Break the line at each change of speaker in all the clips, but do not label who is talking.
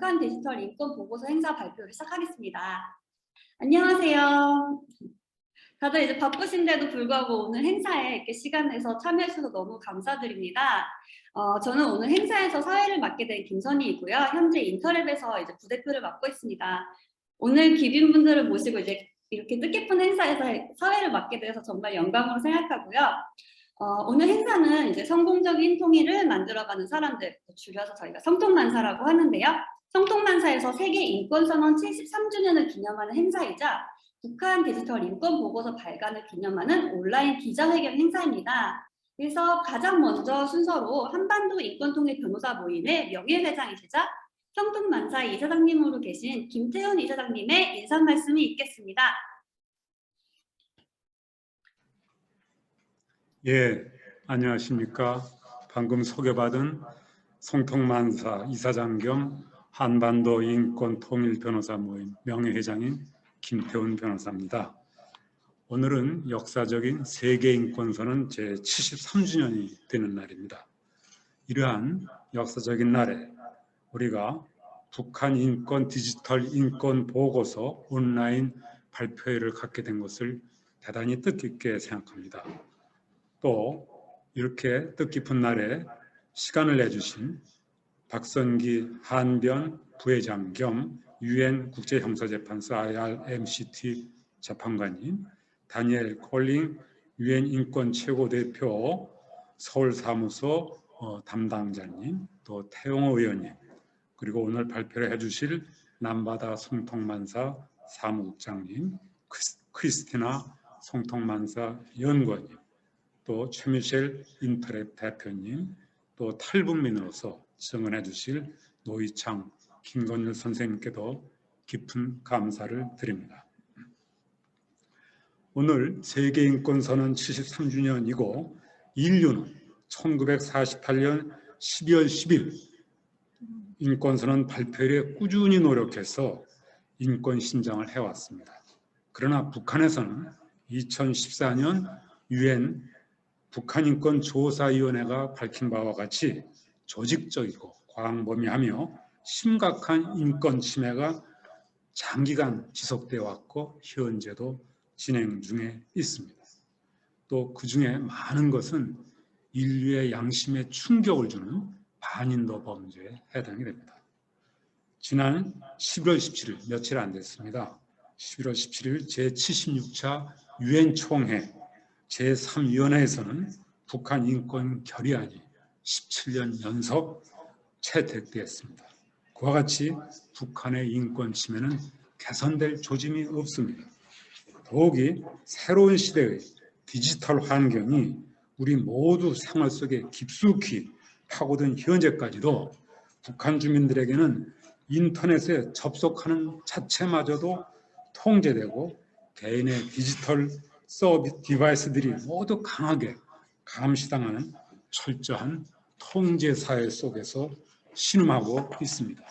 북한 디지털 인권 보고서 행사 발표를 시작하겠습니다. 안녕하세요. 다들 이제 바쁘신데도 불구하고 오늘 행사에 이렇게 시간 내서 참여해 주셔서 너무 감사드립니다. 저는 오늘 행사에서 사회를 맡게 된 김선희이고요. 현재 인터랩에서 이제 부대표를 맡고 있습니다. 오늘 귀빈분들을 모시고 이제 이렇게 뜻깊은 행사에서 사회를 맡게 돼서 정말 영광으로 생각하고요. 오늘 행사는 이제 성공적인 통일을 만들어가는 사람들, 줄여서 저희가 성통만사라고 하는데요. 성통만사에서 세계 인권선언 73주년을 기념하는 행사이자 북한 디지털 인권 보고서 발간을 기념하는 온라인 기자회견 행사입니다. 그래서 가장 먼저 순서로 한반도 인권통일 변호사 모임의 명예회장이시자 성통만사 이사장님으로 계신 김태훈 이사장님의 인사 말씀이 있겠습니다.
예, 안녕하십니까. 방금 소개받은 성통만사 이사장 겸 한반도 인권통일 변호사 모임 명예회장인 김태훈 변호사입니다. 오늘은 역사적인 세계인권선언 제73주년이 되는 날입니다. 이러한 역사적인 날에 우리가 북한 인권 디지털 인권 보고서 온라인 발표회를 갖게 된 것을 대단히 뜻깊게 생각합니다. 또 이렇게 뜻깊은 날에 시간을 내주신 박선기 한변 부회장 겸 UN 국제형사재판소 IRMCT 재판관님, 다니엘 콜링 UN 인권 최고대표 서울사무소 담당자님, 또 태용호 의원님, 그리고 오늘 발표를 해주실 남바다 성통만사 사무국장님, 크리스티나 성통만사 연구원님, 또 최미셸 인터랩 대표님, 또 탈북민으로서 증언해 주실 노희창, 김건일 선생님께도 깊은 감사를 드립니다. 오늘 세계인권선언 73주년이고 인류는 1948년 12월 10일 인권선언 발표에 꾸준히 노력해서 인권신장을 해왔습니다. 그러나 북한에서는 2014년 UN 북한인권조사위원회가 밝힌 바와 같이 조직적이고 광범위하며 심각한 인권 침해가 장기간 지속되어 왔고 현재도 진행 중에 있습니다. 또 그중에 많은 것은 인류의 양심에 충격을 주는 반인도 범죄에 해당이 됩니다. 지난 11월 17일, 며칠 안 됐습니다. 11월 17일 제76차 UN 총회 제3위원회에서는 북한 인권 결의안이 17년 연속 채택되었습니다. 그와 같이 북한의 인권 침해는 개선될 조짐이 없습니다. 더욱이 새로운 시대의 디지털 환경이 우리 모두 생활 속에 깊숙이 파고든 현재까지도 북한 주민들에게는 인터넷에 접속하는 자체마저도 통제되고 개인의 디지털 서비스 디바이스들이 모두 강하게 감시당하는 철저한 통제 사회 속에서 신음하고 있습니다.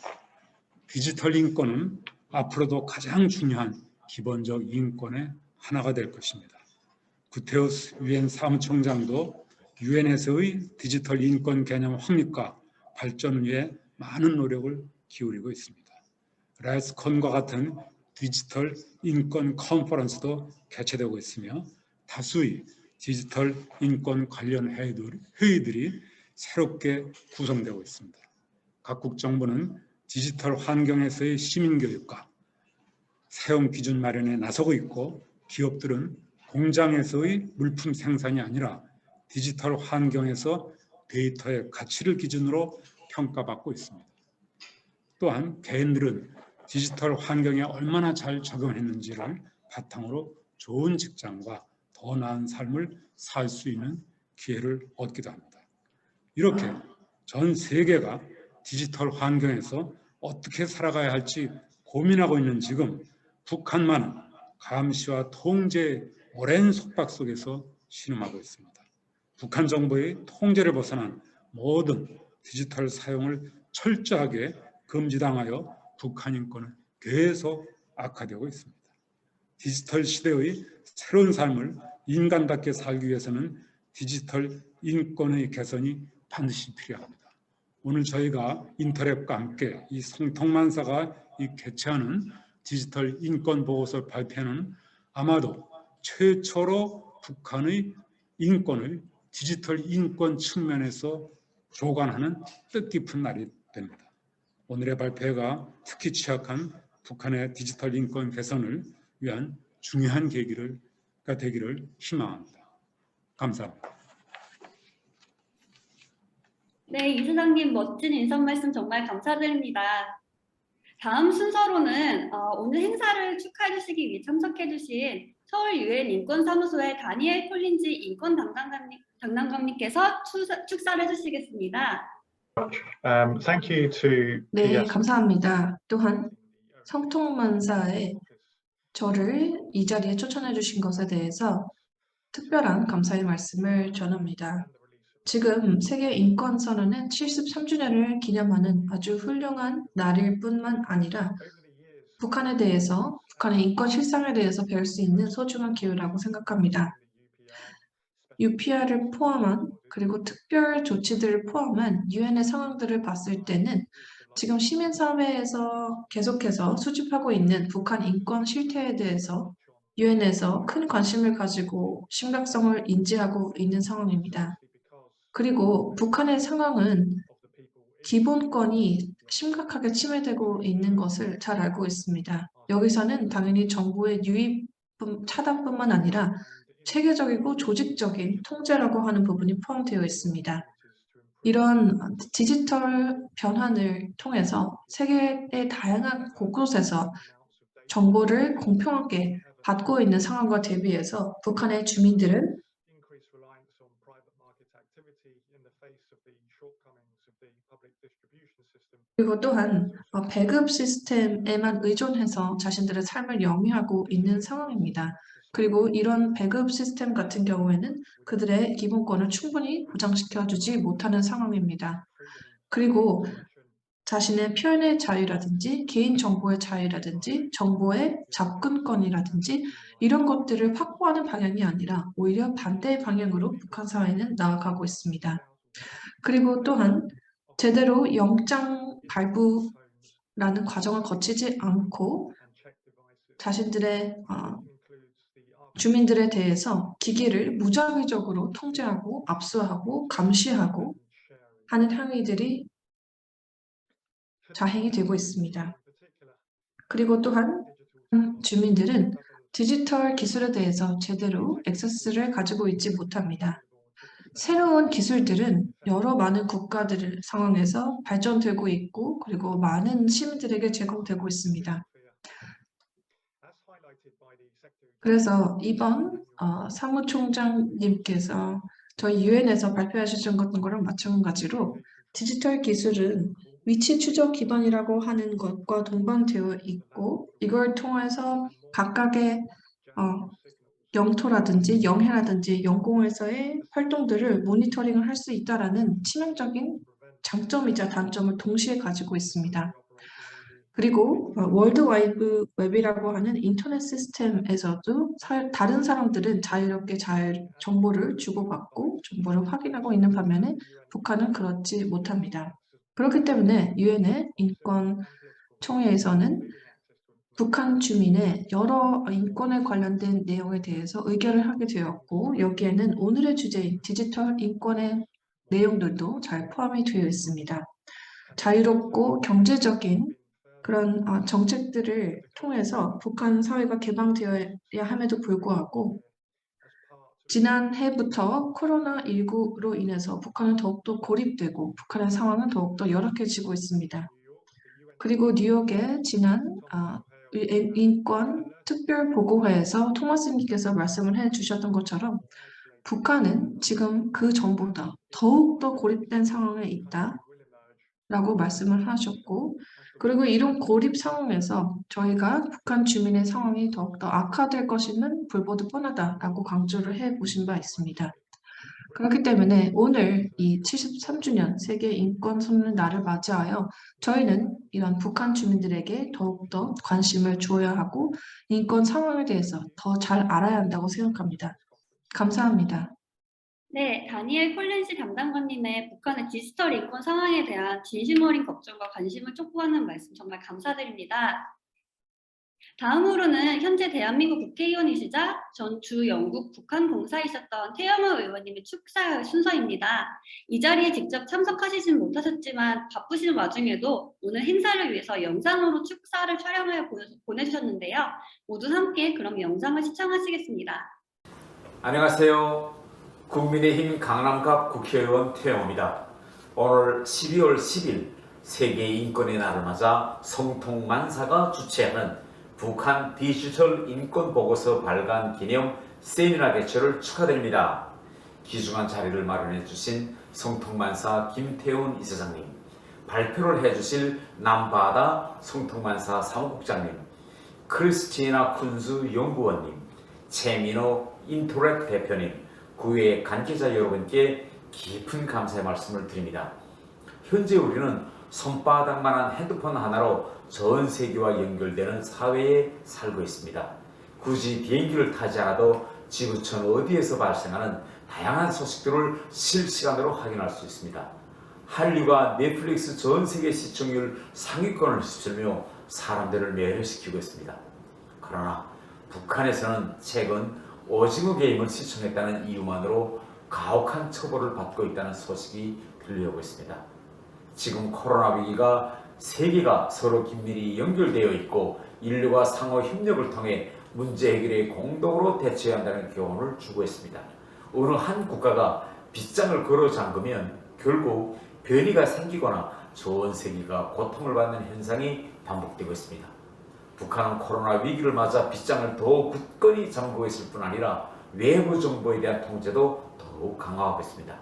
디지털 인권은 앞으로도 가장 중요한 기본적 인권의 하나가 될 것입니다. 구테우스 유엔 사무총장도 유엔에서의 디지털 인권 개념 확립과 발전 위해 많은 노력을 기울이고 있습니다. 레스콘과 같은 디지털 인권 컨퍼런스도 개최되고 있으며 다수의 디지털 인권 관련 회의들이 새롭게 구성되고 있습니다. 각국 정부는 디지털 환경에서의 시민교육과 사용 기준 마련에 나서고 있고 기업들은 공장에서의 물품 생산이 아니라 디지털 환경에서 데이터의 가치를 기준으로 평가받고 있습니다. 또한 개인들은 디지털 환경에 얼마나 잘 적응했는지를 바탕으로 좋은 직장과 더 나은 삶을 살 수 있는 기회를 얻기도 합니다. 이렇게 전 세계가 디지털 환경에서 어떻게 살아가야 할지 고민하고 있는 지금 북한만은 감시와 통제의 오랜 속박 속에서 신음하고 있습니다. 북한 정부의 통제를 벗어난 모든 디지털 사용을 철저하게 금지당하여 북한 인권은 계속 악화되고 있습니다. 디지털 시대의 새로운 삶을 인간답게 살기 위해서는 디지털 인권의 개선이 반드시 필요합니다. 오늘 저희가 인터랩과 함께 이 성통만사가 이 개최하는 디지털 인권 보고서 발표는 아마도 최초로 북한의 인권을 디지털 인권 측면에서 조관하는 뜻깊은 날이 됩니다. 오늘의 발표가 특히 취약한 북한의 디지털 인권 개선을 위한 중요한 계기가 되기를 희망합니다. 감사합니다.
네, 이수장님 멋진 인사 말씀 정말 감사드립니다. 다음 순서로는 오늘 행사를 축하해 주시기 위해 참석해 주신 서울 유엔 인권사무소의 다니엘 콜린즈 인권 담당관님께서 축사를 해주시겠습니다.
Thank you to
네,
PS.
감사합니다. 또한 성통만사에 저를 이 자리에 초청해 주신 것에 대해서 특별한 감사의 말씀을 전합니다. 지금 세계 인권선언은 73주년을 기념하는 아주 훌륭한 날일 뿐만 아니라 북한에 대해서, 북한의 인권 실상에 대해서 배울 수 있는 소중한 기회라고 생각합니다. UPR을 포함한 그리고 특별 조치들을 포함한 유엔의 상황들을 봤을 때는 지금 시민사회에서 계속해서 수집하고 있는 북한 인권 실태에 대해서 유엔에서 큰 관심을 가지고 심각성을 인지하고 있는 상황입니다. 그리고 북한의 상황은 기본권이 심각하게 침해되고 있는 것을 잘 알고 있습니다. 여기서는 당연히 정부의 유입 차단뿐만 아니라 체계적이고 조직적인 통제라고 하는 부분이 포함되어 있습니다. 이런 디지털 변환을 통해서 세계의 다양한 곳곳에서 정보를 공평하게 받고 있는 상황과 대비해서 북한의 주민들은 그리고 또한 배급 시스템에만 의존해서 자신들의 삶을 영위하고 있는 상황입니다. 그리고 이런 배급 시스템 같은 경우에는 그들의 기본권을 충분히 보장시켜주지 못하는 상황입니다. 그리고 자신의 표현의 자유라든지 개인정보의 자유라든지 정보의 접근권이라든지 이런 것들을 확보하는 방향이 아니라 오히려 반대의 방향으로 북한 사회는 나아가고 있습니다. 그리고 또한 제대로 영장 발부라는 과정을 거치지 않고 자신들의 주민들에 대해서 기기를 무작위적으로 통제하고 압수하고 감시하고 하는 행위들이 자행이 되고 있습니다. 그리고 또한 주민들은 디지털 기술에 대해서 제대로 액세스를 가지고 있지 못합니다. 새로운 기술들은 여러 많은 국가들 상황에서 발전되고 있고 그리고 많은 시민들에게 제공되고 있습니다. 그래서 이번 사무총장님께서 저희 유엔에서 발표하신 것과 마찬가지로 디지털 기술은 위치 추적 기반이라고 하는 것과 동반되어 있고 이걸 통해서 각각의 영토라든지 영해라든지 영공에서의 활동들을 모니터링을 할 수 있다라는 치명적인 장점이자 단점을 동시에 가지고 있습니다. 그리고 월드와이드 웹이라고 하는 인터넷 시스템에서도 다른 사람들은 자유롭게 정보를 주고받고 정보를 확인하고 있는 반면에 북한은 그렇지 못합니다. 그렇기 때문에 유엔의 인권 총회에서는 북한 주민의 여러 인권에 관련된 내용에 대해서 의결을 하게 되었고 여기에는 오늘의 주제인 디지털 인권의 내용들도 잘 포함이 되어 있습니다. 자유롭고 경제적인 그런 정책들을 통해서 북한 사회가 개방되어야 함에도 불구하고 지난해부터 코로나19로 인해서 북한은 더욱더 고립되고 북한의 상황은 더욱더 열악해지고 있습니다. 그리고 뉴욕의 지난 인권 특별보고회에서 토마스님께서 말씀을 해주셨던 것처럼 북한은 지금 그 전보다 더욱더 고립된 상황에 있다라고 말씀을 하셨고 그리고 이런 고립 상황에서 저희가 북한 주민의 상황이 더욱더 악화될 것임은 불보듯 뻔하다라고 강조를 해보신 바 있습니다. 그렇기 때문에 오늘 이 73주년 세계 인권 선언 날을 맞이하여 저희는 이런 북한 주민들에게 더욱더 관심을 주어야 하고 인권 상황에 대해서 더 잘 알아야 한다고 생각합니다. 감사합니다.
네, 다니엘 콜린시 담당관님의 북한의 디지털 인권 상황에 대한 진심 어린 걱정과 관심을 촉구하는 말씀 정말 감사드립니다. 다음으로는 현재 대한민국 국회의원이시자 전 주 영국 북한 공사이셨던 태영호 의원님의 축사 순서입니다. 이 자리에 직접 참석하시진 못하셨지만 바쁘신 와중에도 오늘 행사를 위해서 영상으로 축사를 촬영하여 보내주셨는데요. 모두 함께 그럼 영상을 시청하시겠습니다.
안녕하세요. 국민의힘 강남갑 국회의원 태영호입니다. 오늘 12월 10일 세계 인권의 날을 맞아 성통만사가 주최하는 북한 디지털 인권 보고서 발간 기념 세미나 개최를 축하드립니다. 귀중한 자리를 마련해 주신 성통만사 김태훈 이사장님, 발표를 해주실 남바다 성통만사 사무국장님, 크리스티나 쿤수 연구원님, 최민호 인토렉 대표님, 구의 관계자 여러분께 깊은 감사의 말씀을 드립니다. 현재 우리는 손바닥만한 핸드폰 하나로 전 세계와 연결되는 사회에 살고 있습니다. 굳이 비행기를 타지 않아도 지구촌 어디에서 발생하는 다양한 소식들을 실시간으로 확인할 수 있습니다. 한류가 넷플릭스 전 세계 시청률 상위권을 휩쓸며 사람들을 매료시키고 있습니다. 그러나 북한에서는 최근 오징어 게임을 시청했다는 이유만으로 가혹한 처벌을 받고 있다는 소식이 들려오고 있습니다. 지금 코로나 위기가 세계가 서로 긴밀히 연결되어 있고 인류가 상호 협력을 통해 문제 해결에 공동으로 대처해야 한다는 교훈을 주고 있습니다. 어느 한 국가가 빗장을 걸어 잠그면 결국 변이가 생기거나 전 세계가 고통을 받는 현상이 반복되고 있습니다. 북한은 코로나 위기를 맞아 빗장을 더욱 굳건히 잠그고 있을 뿐 아니라 외부 정보에 대한 통제도 더욱 강화하고 있습니다.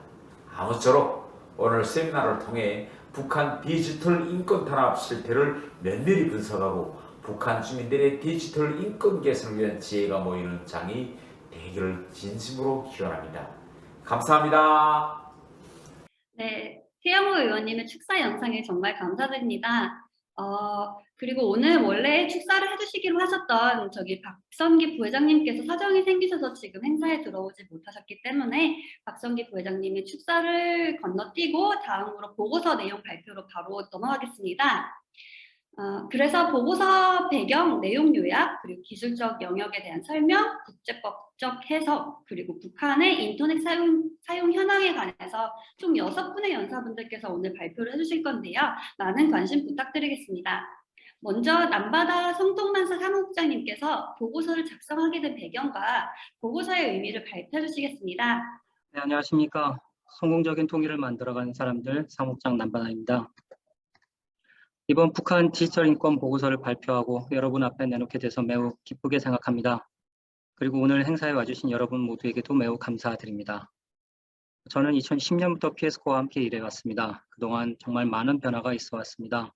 아무쪼록 오늘 세미나를 통해 북한 디지털 인권 탄압 실태를 면밀히 분석하고 북한 주민들의 디지털 인권 개선을 위한 지혜가 모이는 장이 되기를 진심으로 기원합니다. 감사합니다.
네, 태영호 의원님의 축사 영상에 정말 감사드립니다. 그리고 오늘 원래 축사를 해주시기로 하셨던 박성기 부회장님께서 사정이 생기셔서 지금 행사에 들어오지 못하셨기 때문에 박성기 부회장님의 축사를 건너뛰고 다음으로 보고서 내용 발표로 바로 넘어가겠습니다. 그래서 보고서 배경, 내용 요약, 그리고 기술적 영역에 대한 설명, 국제법적 해석, 그리고 북한의 인터넷 사용 현황에 관해서 총 6분의 연사분들께서 오늘 발표를 해주실 건데요. 많은 관심 부탁드리겠습니다. 먼저 남바다 성통만사 사무국장님께서 보고서를 작성하게 된 배경과 보고서의 의미를 발표해 주시겠습니다.
네, 안녕하십니까. 성공적인 통일을 만들어가는 사람들 사무국장 남바다입니다. 이번 북한 디지털 인권 보고서를 발표하고 여러분 앞에 내놓게 돼서 매우 기쁘게 생각합니다. 그리고 오늘 행사에 와주신 여러분 모두에게도 매우 감사드립니다. 저는 2010년부터 PS코와 함께 일해왔습니다. 그동안 정말 많은 변화가 있어 왔습니다.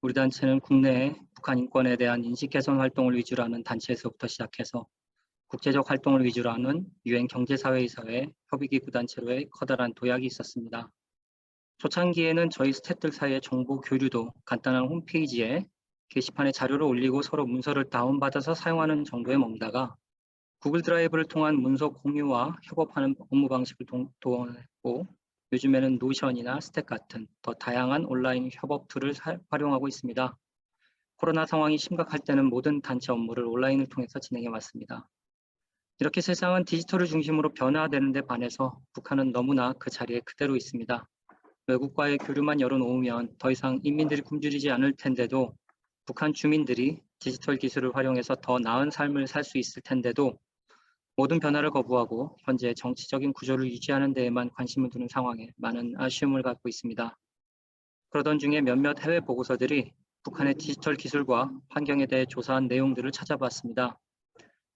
우리 단체는 국내에 북한 인권에 대한 인식 개선 활동을 위주로 하는 단체에서부터 시작해서 국제적 활동을 위주로 하는 유엔 경제사회이사회 협의기구 단체로의 커다란 도약이 있었습니다. 초창기에는 저희 스태프들 사이의 정보 교류도 간단한 홈페이지에 게시판에 자료를 올리고 서로 문서를 다운받아서 사용하는 정도에 머물다가 구글 드라이브를 통한 문서 공유와 협업하는 업무 방식을 도입했고 요즘에는 노션이나 스택 같은 더 다양한 온라인 협업 툴을 활용하고 있습니다. 코로나 상황이 심각할 때는 모든 단체 업무를 온라인을 통해서 진행해 왔습니다. 이렇게 세상은 디지털을 중심으로 변화되는 데 반해서 북한은 너무나 그 자리에 그대로 있습니다. 외국과의 교류만 열어놓으면 더 이상 인민들이 굶주리지 않을 텐데도 북한 주민들이 디지털 기술을 활용해서 더 나은 삶을 살 수 있을 텐데도 모든 변화를 거부하고 현재 정치적인 구조를 유지하는 데에만 관심을 두는 상황에 많은 아쉬움을 갖고 있습니다. 그러던 중에 몇몇 해외 보고서들이 북한의 디지털 기술과 환경에 대해 조사한 내용들을 찾아봤습니다.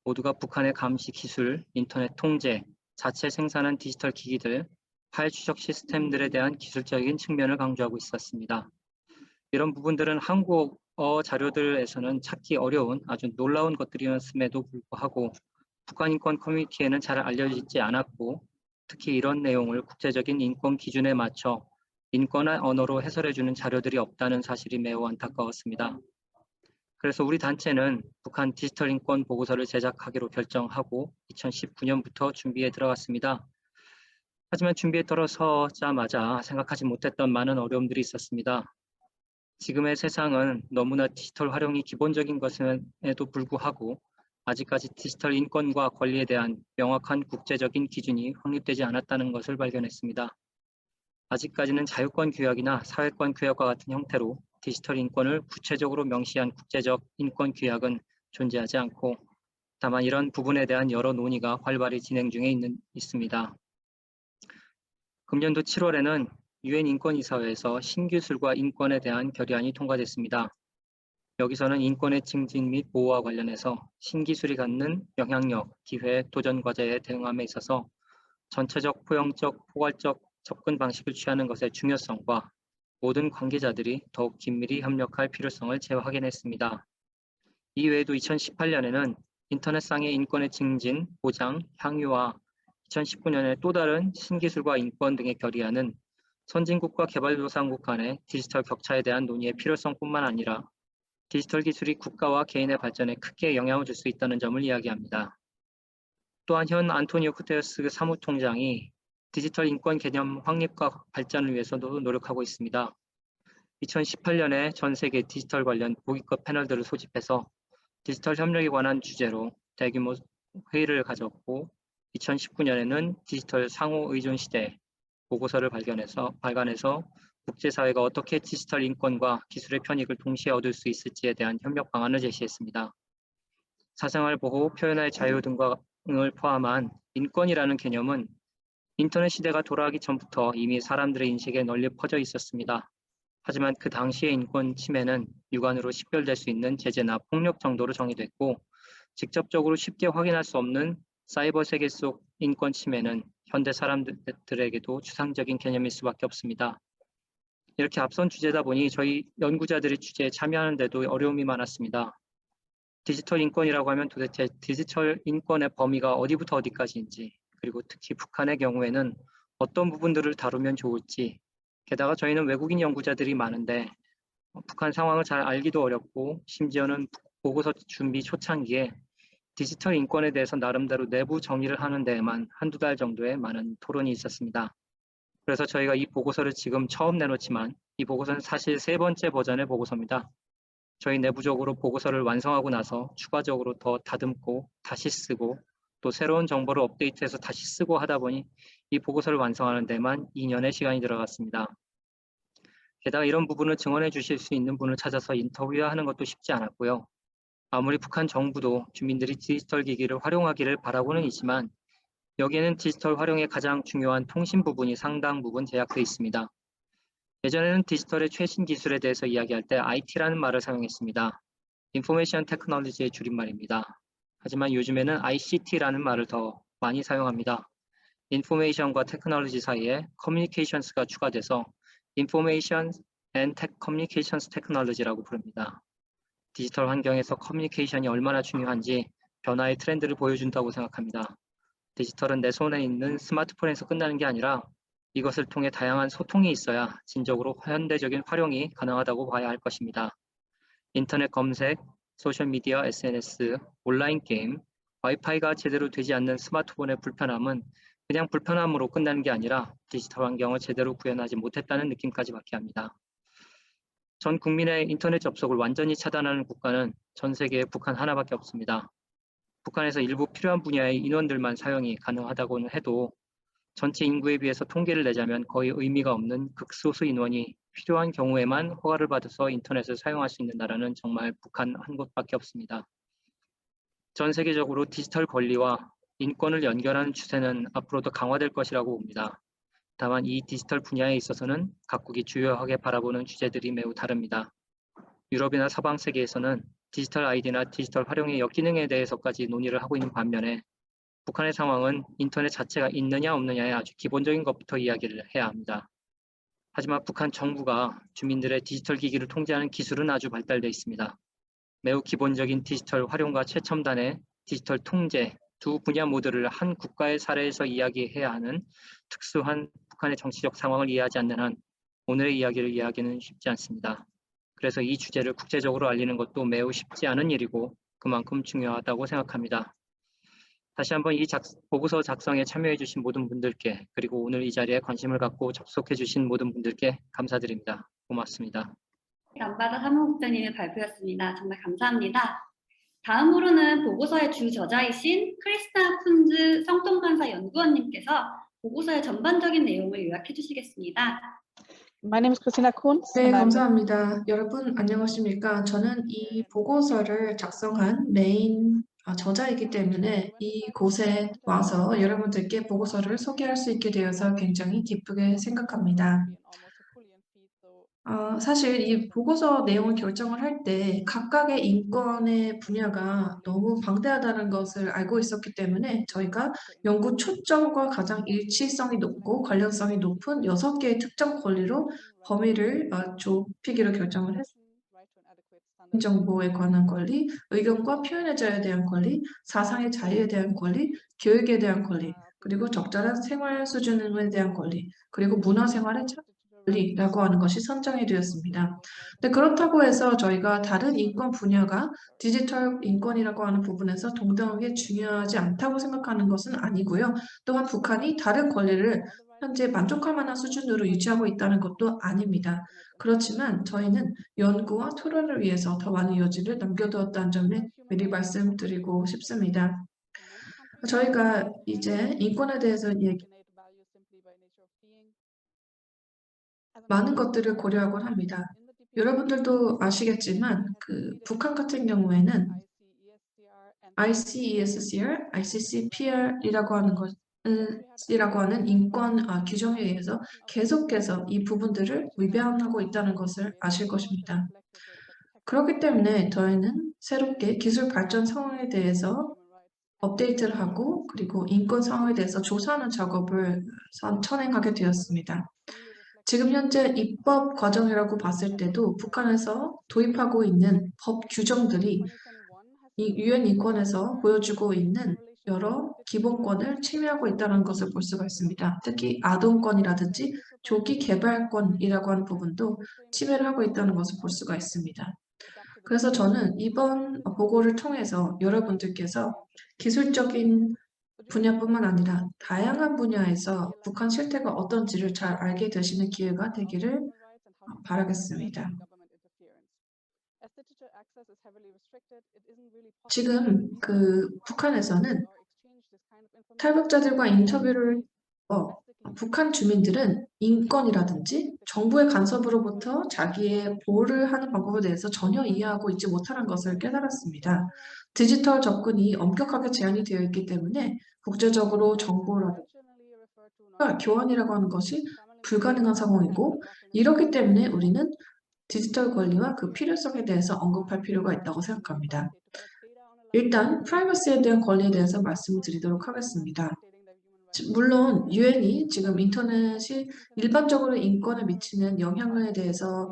모두가 북한의 감시 기술, 인터넷 통제, 자체 생산한 디지털 기기들, 파일 추적 시스템들에 대한 기술적인 측면을 강조하고 있었습니다. 이런 부분들은 한국어 자료들에서는 찾기 어려운 아주 놀라운 것들이었음에도 불구하고 북한 인권 커뮤니티에는 잘 알려지지 않았고 특히 이런 내용을 국제적인 인권 기준에 맞춰 인권의 언어로 해설해주는 자료들이 없다는 사실이 매우 안타까웠습니다. 그래서 우리 단체는 북한 디지털 인권 보고서를 제작하기로 결정하고 2019년부터 준비에 들어갔습니다. 하지만 준비에 들어서자마자 생각하지 못했던 많은 어려움들이 있었습니다. 지금의 세상은 너무나 디지털 활용이 기본적인 것임에도 불구하고 아직까지 디지털 인권과 권리에 대한 명확한 국제적인 기준이 확립되지 않았다는 것을 발견했습니다. 아직까지는 자유권 규약이나 사회권 규약과 같은 형태로 디지털 인권을 구체적으로 명시한 국제적 인권 규약은 존재하지 않고 다만 이런 부분에 대한 여러 논의가 활발히 진행 중에 있습니다. 금년도 7월에는 유엔 인권이사회에서 신기술과 인권에 대한 결의안이 통과됐습니다. 여기서는 인권의 증진 및 보호와 관련해서 신기술이 갖는 영향력, 기회, 도전 과제에 대응함에 있어서 전체적, 포용적, 포괄적 접근 방식을 취하는 것의 중요성과 모든 관계자들이 더욱 긴밀히 협력할 필요성을 재확인했습니다. 이외에도 2018년에는 인터넷상의 인권의 증진, 보장, 향유와 2019년에 또 다른 신기술과 인권 등의 결의안은 선진국과 개발도상국 간의 디지털 격차에 대한 논의의 필요성뿐만 아니라 디지털 기술이 국가와 개인의 발전에 크게 영향을 줄 수 있다는 점을 이야기합니다. 또한 현 안토니오 구테레스 사무총장이 디지털 인권 개념 확립과 발전을 위해서도 노력하고 있습니다. 2018년에 전 세계 디지털 관련 고위급 패널들을 소집해서 디지털 협력에 관한 주제로 대규모 회의를 가졌고 2019년에는 디지털 상호 의존 시대 보고서를 발간해서 국제사회가 어떻게 디지털 인권과 기술의 편익을 동시에 얻을 수 있을지에 대한 협력 방안을 제시했습니다. 사생활 보호, 표현의 자유 등을 포함한 인권이라는 개념은 인터넷 시대가 돌아가기 전부터 이미 사람들의 인식에 널리 퍼져 있었습니다. 하지만 그 당시의 인권 침해는 육안으로 식별될 수 있는 제재나 폭력 정도로 정의됐고 직접적으로 쉽게 확인할 수 없는 사이버 세계 속 인권 침해는 현대 사람들에게도 추상적인 개념일 수밖에 없습니다. 이렇게 앞선 주제다 보니 저희 연구자들이 주제에 참여하는데도 어려움이 많았습니다. 디지털 인권이라고 하면 도대체 디지털 인권의 범위가 어디부터 어디까지인지, 그리고 특히 북한의 경우에는 어떤 부분들을 다루면 좋을지, 게다가 저희는 외국인 연구자들이 많은데 북한 상황을 잘 알기도 어렵고 심지어는 보고서 준비 초창기에 디지털 인권에 대해서 나름대로 내부 정의를 하는 데에만 한두 달 정도의 많은 토론이 있었습니다. 그래서 저희가 이 보고서를 지금 처음 내놓지만 이 보고서는 사실 3번째 버전의 보고서입니다. 저희 내부적으로 보고서를 완성하고 나서 추가적으로 더 다듬고 다시 쓰고 또 새로운 정보를 업데이트해서 다시 쓰고 하다 보니 이 보고서를 완성하는 데만 2년의 시간이 들어갔습니다. 게다가 이런 부분을 증언해 주실 수 있는 분을 찾아서 인터뷰하는 것도 쉽지 않았고요. 아무리 북한 정부도 주민들이 디지털 기기를 활용하기를 바라고는 있지만 여기에는 디지털 활용의 가장 중요한 통신 부분이 상당 부분 제약되어 있습니다. 예전에는 디지털의 최신 기술에 대해서 이야기할 때 IT라는 말을 사용했습니다. 인포메이션 테크놀로지의 줄임말입니다. 하지만 요즘에는 ICT라는 말을 더 많이 사용합니다. 인포메이션과 테크놀로지 사이에 커뮤니케이션스가 추가돼서 인포메이션 앤 커뮤니케이션스 테크놀로지라고 부릅니다. 디지털 환경에서 커뮤니케이션이 얼마나 중요한지 변화의 트렌드를 보여준다고 생각합니다. 디지털은 내 손에 있는 스마트폰에서 끝나는 게 아니라 이것을 통해 다양한 소통이 있어야 진정으로 현대적인 활용이 가능하다고 봐야 할 것입니다. 인터넷 검색, 소셜미디어, SNS, 온라인 게임, 와이파이가 제대로 되지 않는 스마트폰의 불편함은 그냥 불편함으로 끝나는 게 아니라 디지털 환경을 제대로 구현하지 못했다는 느낌까지 받게 합니다. 전 국민의 인터넷 접속을 완전히 차단하는 국가는 전 세계에 북한 하나밖에 없습니다. 북한에서 일부 필요한 분야의 인원들만 사용이 가능하다고는 해도 전체 인구에 비해서 통계를 내자면 거의 의미가 없는 극소수 인원이 필요한 경우에만 허가를 받아서 인터넷을 사용할 수 있는 나라는 정말 북한 한 곳밖에 없습니다. 전 세계적으로 디지털 권리와 인권을 연결하는 추세는 앞으로도 강화될 것이라고 봅니다. 다만 이 디지털 분야에 있어서는 각국이 주요하게 바라보는 주제들이 매우 다릅니다. 유럽이나 서방 세계에서는 디지털 아이디나 디지털 활용의 역기능에 대해서까지 논의를 하고 있는 반면에 북한의 상황은 인터넷 자체가 있느냐 없느냐의 아주 기본적인 것부터 이야기를 해야 합니다. 하지만 북한 정부가 주민들의 디지털 기기를 통제하는 기술은 아주 발달되어 있습니다. 매우 기본적인 디지털 활용과 최첨단의 디지털 통제 두 분야 모두를 한 국가의 사례에서 이야기해야 하는 특수한 북한의 정치적 상황을 이해하지 않는 한 오늘의 이야기를 이해하기는 쉽지 않습니다. 그래서 이 주제를 국제적으로 알리는 것도 매우 쉽지 않은 일이고 그만큼 중요하다고 생각합니다. 다시 한번 이 보고서 작성에 참여해 주신 모든 분들께 그리고 오늘 이 자리에 관심을 갖고 접속해 주신 모든 분들께 감사드립니다. 고맙습니다.
남바다 사무국장님의 발표였습니다. 정말 감사합니다. 다음으로는 보고서의 주 저자이신 크리스타 쿤즈 성통간사 연구원님께서 보고서의 전반적인 내용을 요약해 주시겠습니다.
My name is Christina Kunz.
네,
and I'm
감사합니다. 여러분 안녕하십니까? 저는 이 보고서를 작성한 메인 저자이기 때문에 이곳에 와서 여러분들께 보고서를 소개할 수 있게 되어서 굉장히 기쁘게 생각합니다. 사실 이 보고서 내용을 결정을 할 때 각각의 인권의 분야가 너무 방대하다는 것을 알고 있었기 때문에 저희가 연구 초점과 가장 일치성이 높고 관련성이 높은 6개의 특정 권리로 범위를 좁히기로 결정을 했습니다. 정보에 관한 권리, 의견과 표현의 자유에 대한 권리, 사상의 자유에 대한 권리, 교육에 대한 권리, 그리고 적절한 생활 수준에 대한 권리, 그리고 문화생활의 권리라고 하는 것이 선정이 되었습니다. 근데 그렇다고 해서 저희가 다른 인권 분야가 디지털 인권이라고 하는 부분에서 동등하게 중요하지 않다고 생각하는 것은 아니고요. 또한 북한이 다른 권리를 현재 만족할 만한 수준으로 유지하고 있다는 것도 아닙니다. 그렇지만 저희는 연구와 토론을 위해서 더 많은 여지를 남겨두었다는 점에 미리 말씀드리고 싶습니다. 저희가 이제 인권에 대해서 많은 것들을 고려하곤 합니다. 여러분들도 아시겠지만 북한 같은 경우에는 ICESCR, ICCPR이라고 하는 인권 규정에 의해서 계속해서 이 부분들을 위반하고 있다는 것을 아실 것입니다. 그렇기 때문에 저희는 새롭게 기술 발전 상황에 대해서 업데이트를 하고 그리고 인권 상황에 대해서 조사하는 작업을 선행하게 되었습니다. 지금 현재 입법 과정이라고 봤을 때도 북한에서 도입하고 있는 법 규정들이 이 유엔 인권에서 보여주고 있는 여러 기본권을 침해하고 있다는 것을 볼 수가 있습니다. 특히 아동권이라든지 조기 개발권이라고 하는 부분도 침해를 하고 있다는 것을 볼 수가 있습니다. 그래서 저는 이번 보고를 통해서 여러분들께서 기술적인 분야뿐만 아니라 다양한 분야에서 북한 실태가 어떤지를 잘 알게 되시는 기회가 되기를 바라겠습니다. 지금 북한에서는 탈북자들과 인터뷰를 북한 주민들은 인권이라든지 정부의 간섭으로부터 자기의 보호를 하는 방법에 대해서 전혀 이해하고 있지 못하는 것을 깨달았습니다. 디지털 접근이 엄격하게 제한이 되어 있기 때문에 국제적으로 정보라든지 교환이라고 하는 것이 불가능한 상황이고 이렇기 때문에 우리는 디지털 권리와 그 필요성에 대해서 언급할 필요가 있다고 생각합니다. 일단 프라이버시에 대한 권리에 대해서 말씀을 드리도록 하겠습니다. 물론 유엔이 지금 인터넷이 일반적으로 인권에 미치는 영향에 대해서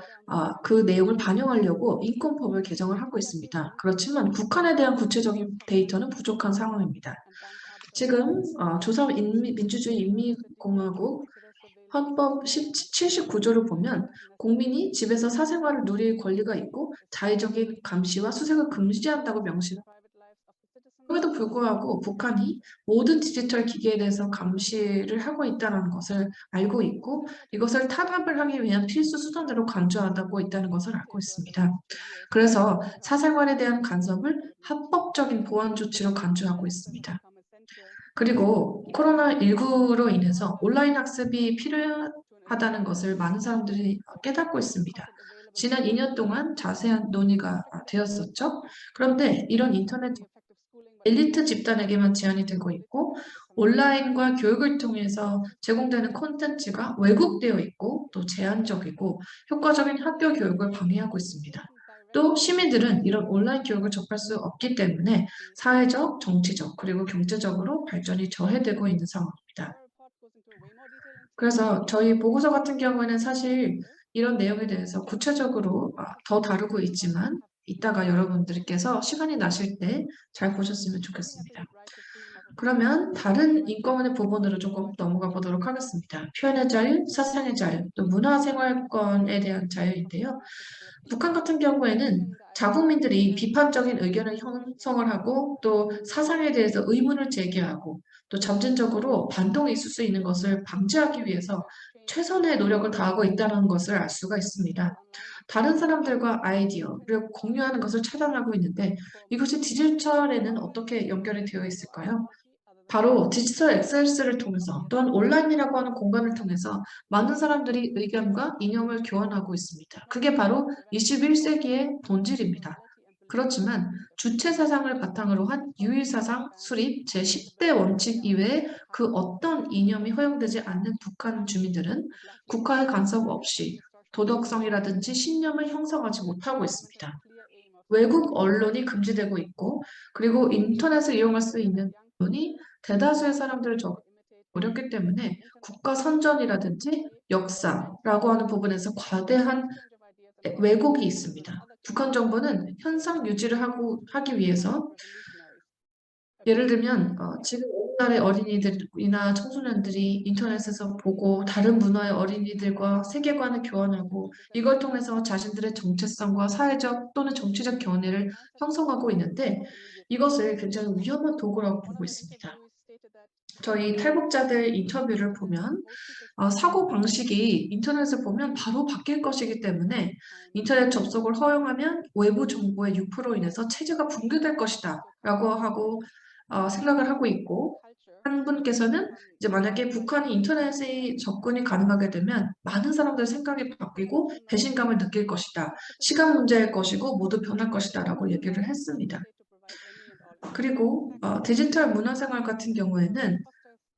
그 내용을 반영하려고 인권법을 개정을 하고 있습니다. 그렇지만 북한에 대한 구체적인 데이터는 부족한 상황입니다. 지금 조선민주주의 인민공화국 헌법 79조를 보면 국민이 집에서 사생활을 누릴 권리가 있고 자의적인 감시와 수색을 금지한다고 명시합니다. 그럼에도 불구하고 북한이 모든 디지털 기기에 대해서 감시를 하고 있다는 것을 알고 있고 이것을 탄압을 하기 위한 필수 수단으로 간주하고 있다는 것을 알고 있습니다. 그래서 사생활에 대한 간섭을 합법적인 보안 조치로 간주하고 있습니다. 그리고 코로나19로 인해서 온라인 학습이 필요하다는 것을 많은 사람들이 깨닫고 있습니다. 지난 2년 동안 자세한 논의가 되었었죠. 그런데 이런 인터넷 엘리트 집단에게만 제한이 되고 있고 온라인과 교육을 통해서 제공되는 콘텐츠가 왜곡되어 있고 또 제한적이고 효과적인 학교 교육을 방해하고 있습니다. 또 시민들은 이런 온라인 교육을 접할 수 없기 때문에 사회적, 정치적, 그리고 경제적으로 발전이 저해되고 있는 상황입니다. 그래서 저희 보고서 같은 경우에는 사실 이런 내용에 대해서 구체적으로 더 다루고 있지만 이따가 여러분들께서 시간이 나실 때 잘 보셨으면 좋겠습니다. 그러면 다른 인권의 부분으로 조금 넘어가 보도록 하겠습니다. 표현의 자유, 사상의 자유, 또 문화생활권에 대한 자유인데요. 북한 같은 경우에는 자국민들이 비판적인 의견을 형성을 하고 또 사상에 대해서 의문을 제기하고 또 점진적으로 반동이 있을 수 있는 것을 방지하기 위해서 최선의 노력을 다하고 있다는 것을 알 수가 있습니다. 다른 사람들과 아이디어를 공유하는 것을 차단하고 있는데 이것이 디지털에는 어떻게 연결이 되어 있을까요? 바로 디지털 액세스를 통해서 또한 온라인이라고 하는 공간을 통해서 많은 사람들이 의견과 이념을 교환하고 있습니다. 그게 바로 21세기의 본질입니다. 그렇지만 주체 사상을 바탕으로 한 유일 사상 수립 제10대 원칙 이외에 그 어떤 이념이 허용되지 않는 북한 주민들은 국가의 간섭 없이 도덕성이라든지 신념을 형성하지 못하고 있습니다. 외국 언론이 금지되고 있고 그리고 인터넷을 이용할 수 있는 언론이 대다수의 사람들을 어렵기 때문에 국가 선전이라든지 역사라고 하는 부분에서 과대한 왜곡이 있습니다. 북한 정부는 현상 유지를 하기 위해서 예를 들면 지금 오늘날의 어린이들이나 청소년들이 인터넷에서 보고 다른 문화의 어린이들과 세계관을 교환하고 이걸 통해서 자신들의 정체성과 사회적 또는 정치적 견해를 형성하고 있는데 이것을 굉장히 위험한 도구라고 보고 있습니다. 저희 탈북자들 인터뷰를 보면 사고 방식이 인터넷을 보면 바로 바뀔 것이기 때문에 인터넷 접속을 허용하면 외부 정보의 유포로 인해서 체제가 붕괴될 것이다 라고 하고 생각을 하고 있고 한 분께서는 이제 만약에 북한이 인터넷에 접근이 가능하게 되면 많은 사람들의 생각이 바뀌고 배신감을 느낄 것이다. 시간 문제일 것이고 모두 변할 것이다 라고 얘기를 했습니다. 그리고 디지털 문화생활 같은 경우에는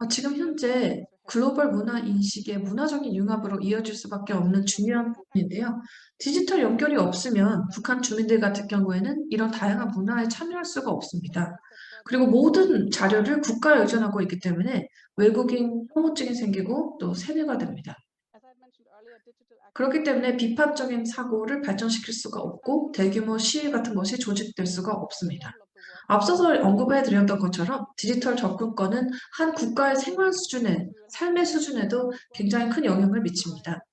지금 현재 글로벌 문화 인식의 문화적인 융합으로 이어질 수밖에 없는 중요한 부분인데요. 디지털 연결이 없으면 북한 주민들 같은 경우에는 이런 다양한 문화에 참여할 수가 없습니다. 그리고 모든 자료를 국가에 의존하고 있기 때문에 외국인 혐오증이 생기고 또 세뇌가 됩니다. 그렇기 때문에 비판적인 사고를 발전시킬 수가 없고 대규모 시위 같은 것이 조직될 수가 없습니다. 앞서서 언급해드렸던 것처럼 디지털 접근권은 한 국가의 생활 수준에, 삶의 수준에도 굉장히 큰 영향을 미칩니다.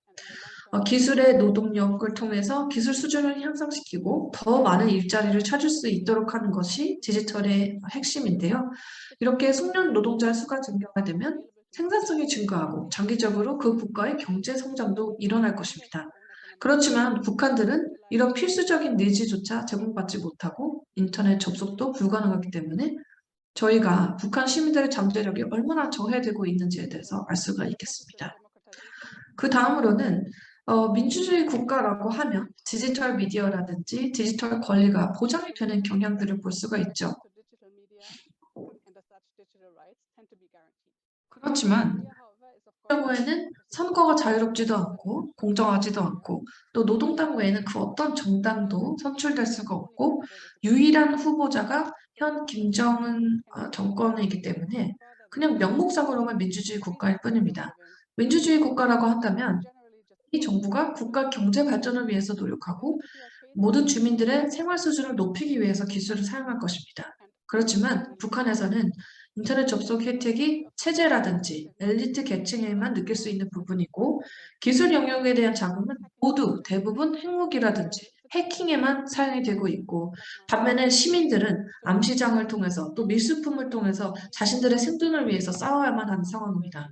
기술의 노동력을 통해서 기술 수준을 향상시키고 더 많은 일자리를 찾을 수 있도록 하는 것이 디지털의 핵심인데요. 이렇게 숙련 노동자의 수가 증가가 되면 생산성이 증가하고 장기적으로 그 국가의 경제 성장도 일어날 것입니다. 그렇지만 북한들은 이런 필수적인 니즈조차 제공받지 못하고 인터넷 접속도 불가능하기 때문에 저희가 북한 시민들의 잠재력이 얼마나 저해되고 있는지에 대해서 알 수가 있겠습니다. 그 다음으로는 민주주의 국가라고 하면 디지털 미디어라든지 디지털 권리가 보장이 되는 경향들을 볼 수가 있죠. 그렇지만 경우에는 선거가 자유롭지도 않고 공정하지도 않고 또 노동당 외에는 그 어떤 정당도 선출될 수가 없고 유일한 후보자가 현 김정은 정권이기 때문에 그냥 명목상으로만 민주주의 국가일 뿐입니다. 민주주의 국가라고 한다면 이 정부가 국가 경제 발전을 위해서 노력하고 모든 주민들의 생활 수준을 높이기 위해서 기술을 사용할 것입니다. 그렇지만 북한에서는 인터넷 접속 혜택이 체제라든지 엘리트 계층에만 느낄 수 있는 부분이고 기술 영역에 대한 자금은 모두 대부분 핵무기라든지 해킹에만 사용이 되고 있고 반면에 시민들은 암시장을 통해서 또 밀수품을 통해서 자신들의 생존을 위해서 싸워야만 하는 상황입니다.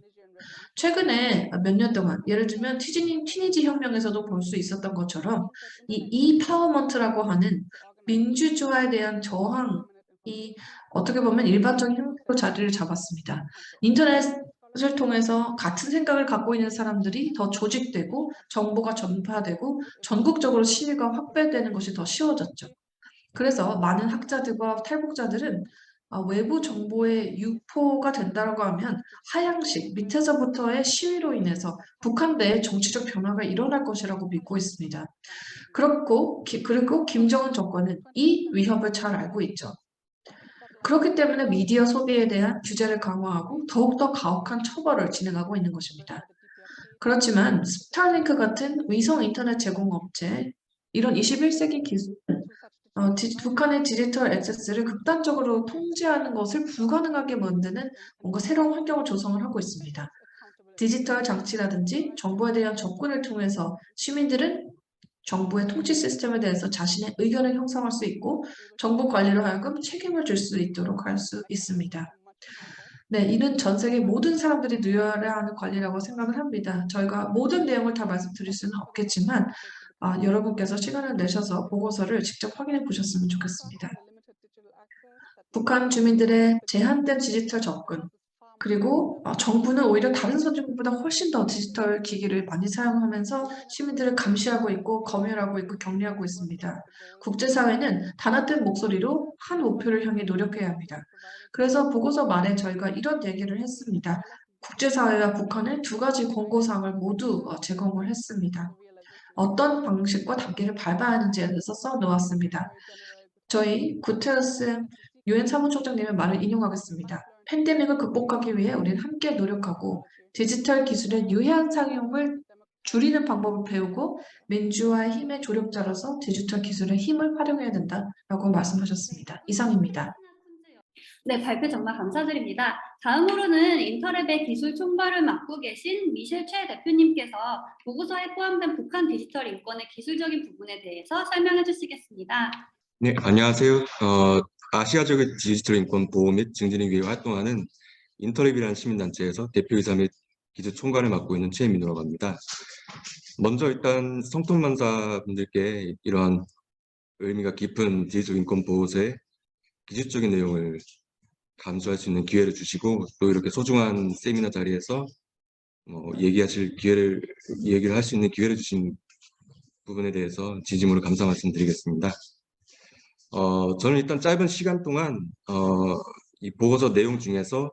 최근에 몇 년 동안 예를 들면 티니지 혁명에서도 볼 수 있었던 것처럼 이 파워먼트라고 하는 민주주의에 대한 저항이 어떻게 보면 일반적인 형태로 자리를 잡았습니다. 인터넷을 통해서 같은 생각을 갖고 있는 사람들이 더 조직되고 정보가 전파되고 전국적으로 시위가 확대되는 것이 더 쉬워졌죠. 그래서 많은 학자들과 탈북자들은 외부 정보의 유포가 된다고 하면 하향식 밑에서부터의 시위로 인해서 북한 내에 정치적 변화가 일어날 것이라고 믿고 있습니다. 그리고 김정은 정권은 이 위협을 잘 알고 있죠. 그렇기 때문에 미디어 소비에 대한 규제를 강화하고 더욱더 가혹한 처벌을 진행하고 있는 것입니다. 그렇지만 스타링크 같은 위성 인터넷 제공업체 이런 21세기 기술은 북한의 디지털 액세스를 극단적으로 통제하는 것을 불가능하게 만드는 뭔가 새로운 환경을 조성을 하고 있습니다. 디지털 장치라든지 정보에 대한 접근을 통해서 시민들은 정부의 통치 시스템에 대해서 자신의 의견을 형성할 수 있고 정부 관리로 하여금 책임을 질 수 있도록 할 수 있습니다. 네, 이는 전 세계 모든 사람들이 누려야 하는 권리라고 생각을 합니다. 저희가 모든 내용을 다 말씀드릴 수는 없겠지만 여러분께서 시간을 내셔서 보고서를 직접 확인해 보셨으면 좋겠습니다. 북한 주민들의 제한된 디지털 접근, 그리고 정부는 오히려 다른 선진국보다 훨씬 더 디지털 기기를 많이 사용하면서 시민들을 감시하고 있고 검열하고 있고 격리하고 있습니다. 국제사회는 단합된 목소리로 한 목표를 향해 노력해야 합니다. 그래서 보고서 말에 저희가 이런 얘기를 했습니다. 국제사회와 북한은 두 가지 권고사항을 모두 제공을 했습니다. 어떤 방식과 단계를 밟아야 하는지에 대해서 써놓았습니다. 저희 구테르스 유엔 사무총장님의 말을 인용하겠습니다. 팬데믹을 극복하기 위해 우리는 함께 노력하고 디지털 기술의 유해한 사용을 줄이는 방법을 배우고 민주화의 힘의 조력자로서 디지털 기술의 힘을 활용해야 된다라고 말씀하셨습니다. 이상입니다.
네, 발표 정말 감사드립니다. 다음으로는 인터랩의 기술 총괄을 맡고 계신 미셸 최 대표님께서 보고서에 포함된 북한 디지털 인권의 기술적인 부분에 대해서 설명해 주시겠습니다.
네, 안녕하세요. 아시아적인 디지털 인권 보호 및 증진을 위해 활동하는 인터랩이라는 시민단체에서 대표이사 및 기술 총괄을 맡고 있는 최민호라고 합니다. 먼저 일단 성통만사분들께 이러한 의미가 깊은 디지털 인권 보호서의 기술적인 내용을 감수할 수 있는 기회를 주시고 또 이렇게 소중한 세미나 자리에서 얘기를 할 수 있는 기회를 주신 부분에 대해서 진심으로 감사 말씀드리겠습니다. 저는 일단 짧은 시간 동안 이 보고서 내용 중에서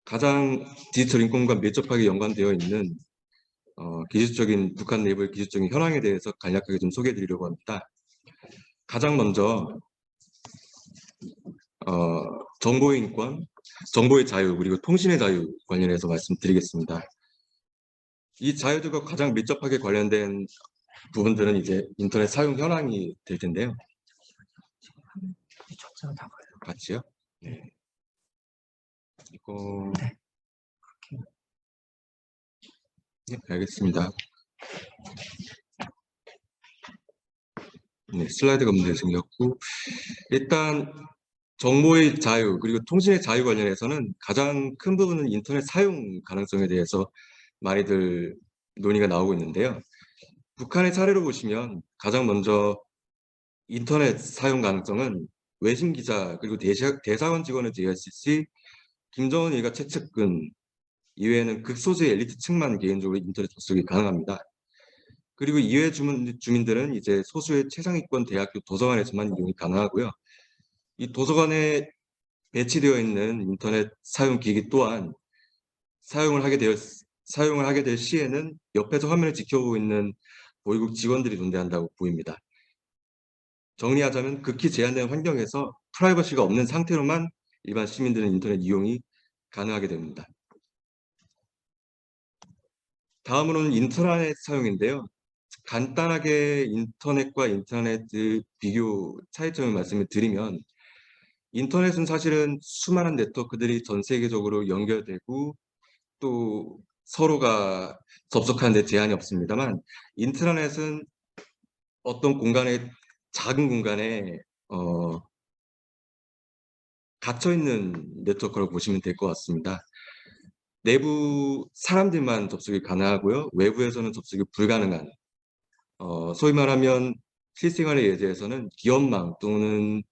가장 디지털 인권과 밀접하게 연관되어 있는 북한 내부의 기술적인 현황에 대해서 간략하게 좀 소개해 드리려고 합니다. 가장 먼저 정보의 인권, 정보의 자유, 그리고 통신의 자유 관련해서 말씀드리겠습니다. 이 자유들과 가장 밀접하게 관련된 부분들은 이제 인터넷 사용 현황이 될 텐데요. 같이요? 네. 이거 네, 알겠습니다. 네, 슬라이드가 문제 생겼고 일단 정보의 자유 그리고 통신의 자유 관련해서는 가장 큰 부분은 인터넷 사용 가능성에 대해서 많이들 논의가 나오고 있는데요. 북한의 사례로 보시면 가장 먼저 인터넷 사용 가능성은 외신 기자 그리고 대사관 직원을 제외했을 시 김정은 일가 최측근 이외에는 극소수의 엘리트층만 개인적으로 인터넷 접속이 가능합니다. 그리고 이외 주민들은 이제 소수의 최상위권 대학교 도서관에서만 이용이 가능하고요. 이 도서관에 배치되어 있는 인터넷 사용 기기 또한 사용을 하게 될 시에는 옆에서 화면을 지켜보고 있는 보육국 직원들이 존재한다고 보입니다. 정리하자면 극히 제한된 환경에서 프라이버시가 없는 상태로만 일반 시민들은 인터넷 이용이 가능하게 됩니다. 다음으로는 인트라넷 사용인데요. 간단하게 인터넷과 인터넷 비교 차이점을 말씀을 드리면 인터넷은 사실은 수많은 네트워크들이 전 세계적으로 연결되고 또 서로가 접속하는 데 제한이 없습니다만 인트라넷은 어떤 작은 공간에 갇혀있는 네트워크라고 보시면 될 것 같습니다. 내부 사람들만 접속이 가능하고요. 외부에서는 접속이 불가능한 소위 말하면 실생활의 예제에서는 기업망 또는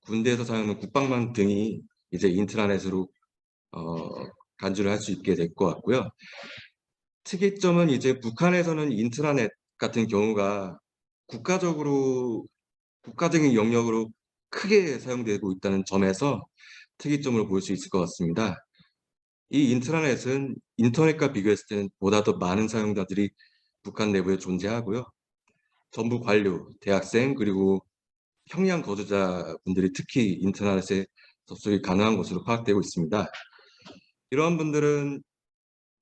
군대에서 사용하는 국방망 등이 이제 인트라넷으로 간주를 할 수 있게 될 것 같고요. 특이점은 이제 북한에서는 인트라넷 같은 경우가 국가적인 영역으로 크게 사용되고 있다는 점에서 특이점으로 볼 수 있을 것 같습니다. 이 인트라넷은 인터넷과 비교했을 때는 보다 더 많은 사용자들이 북한 내부에 존재하고요. 정부 관료, 대학생, 그리고 평양 거주자분들이 특히 인터넷에 접속이 가능한 것으로 파악되고 있습니다. 이러한 분들은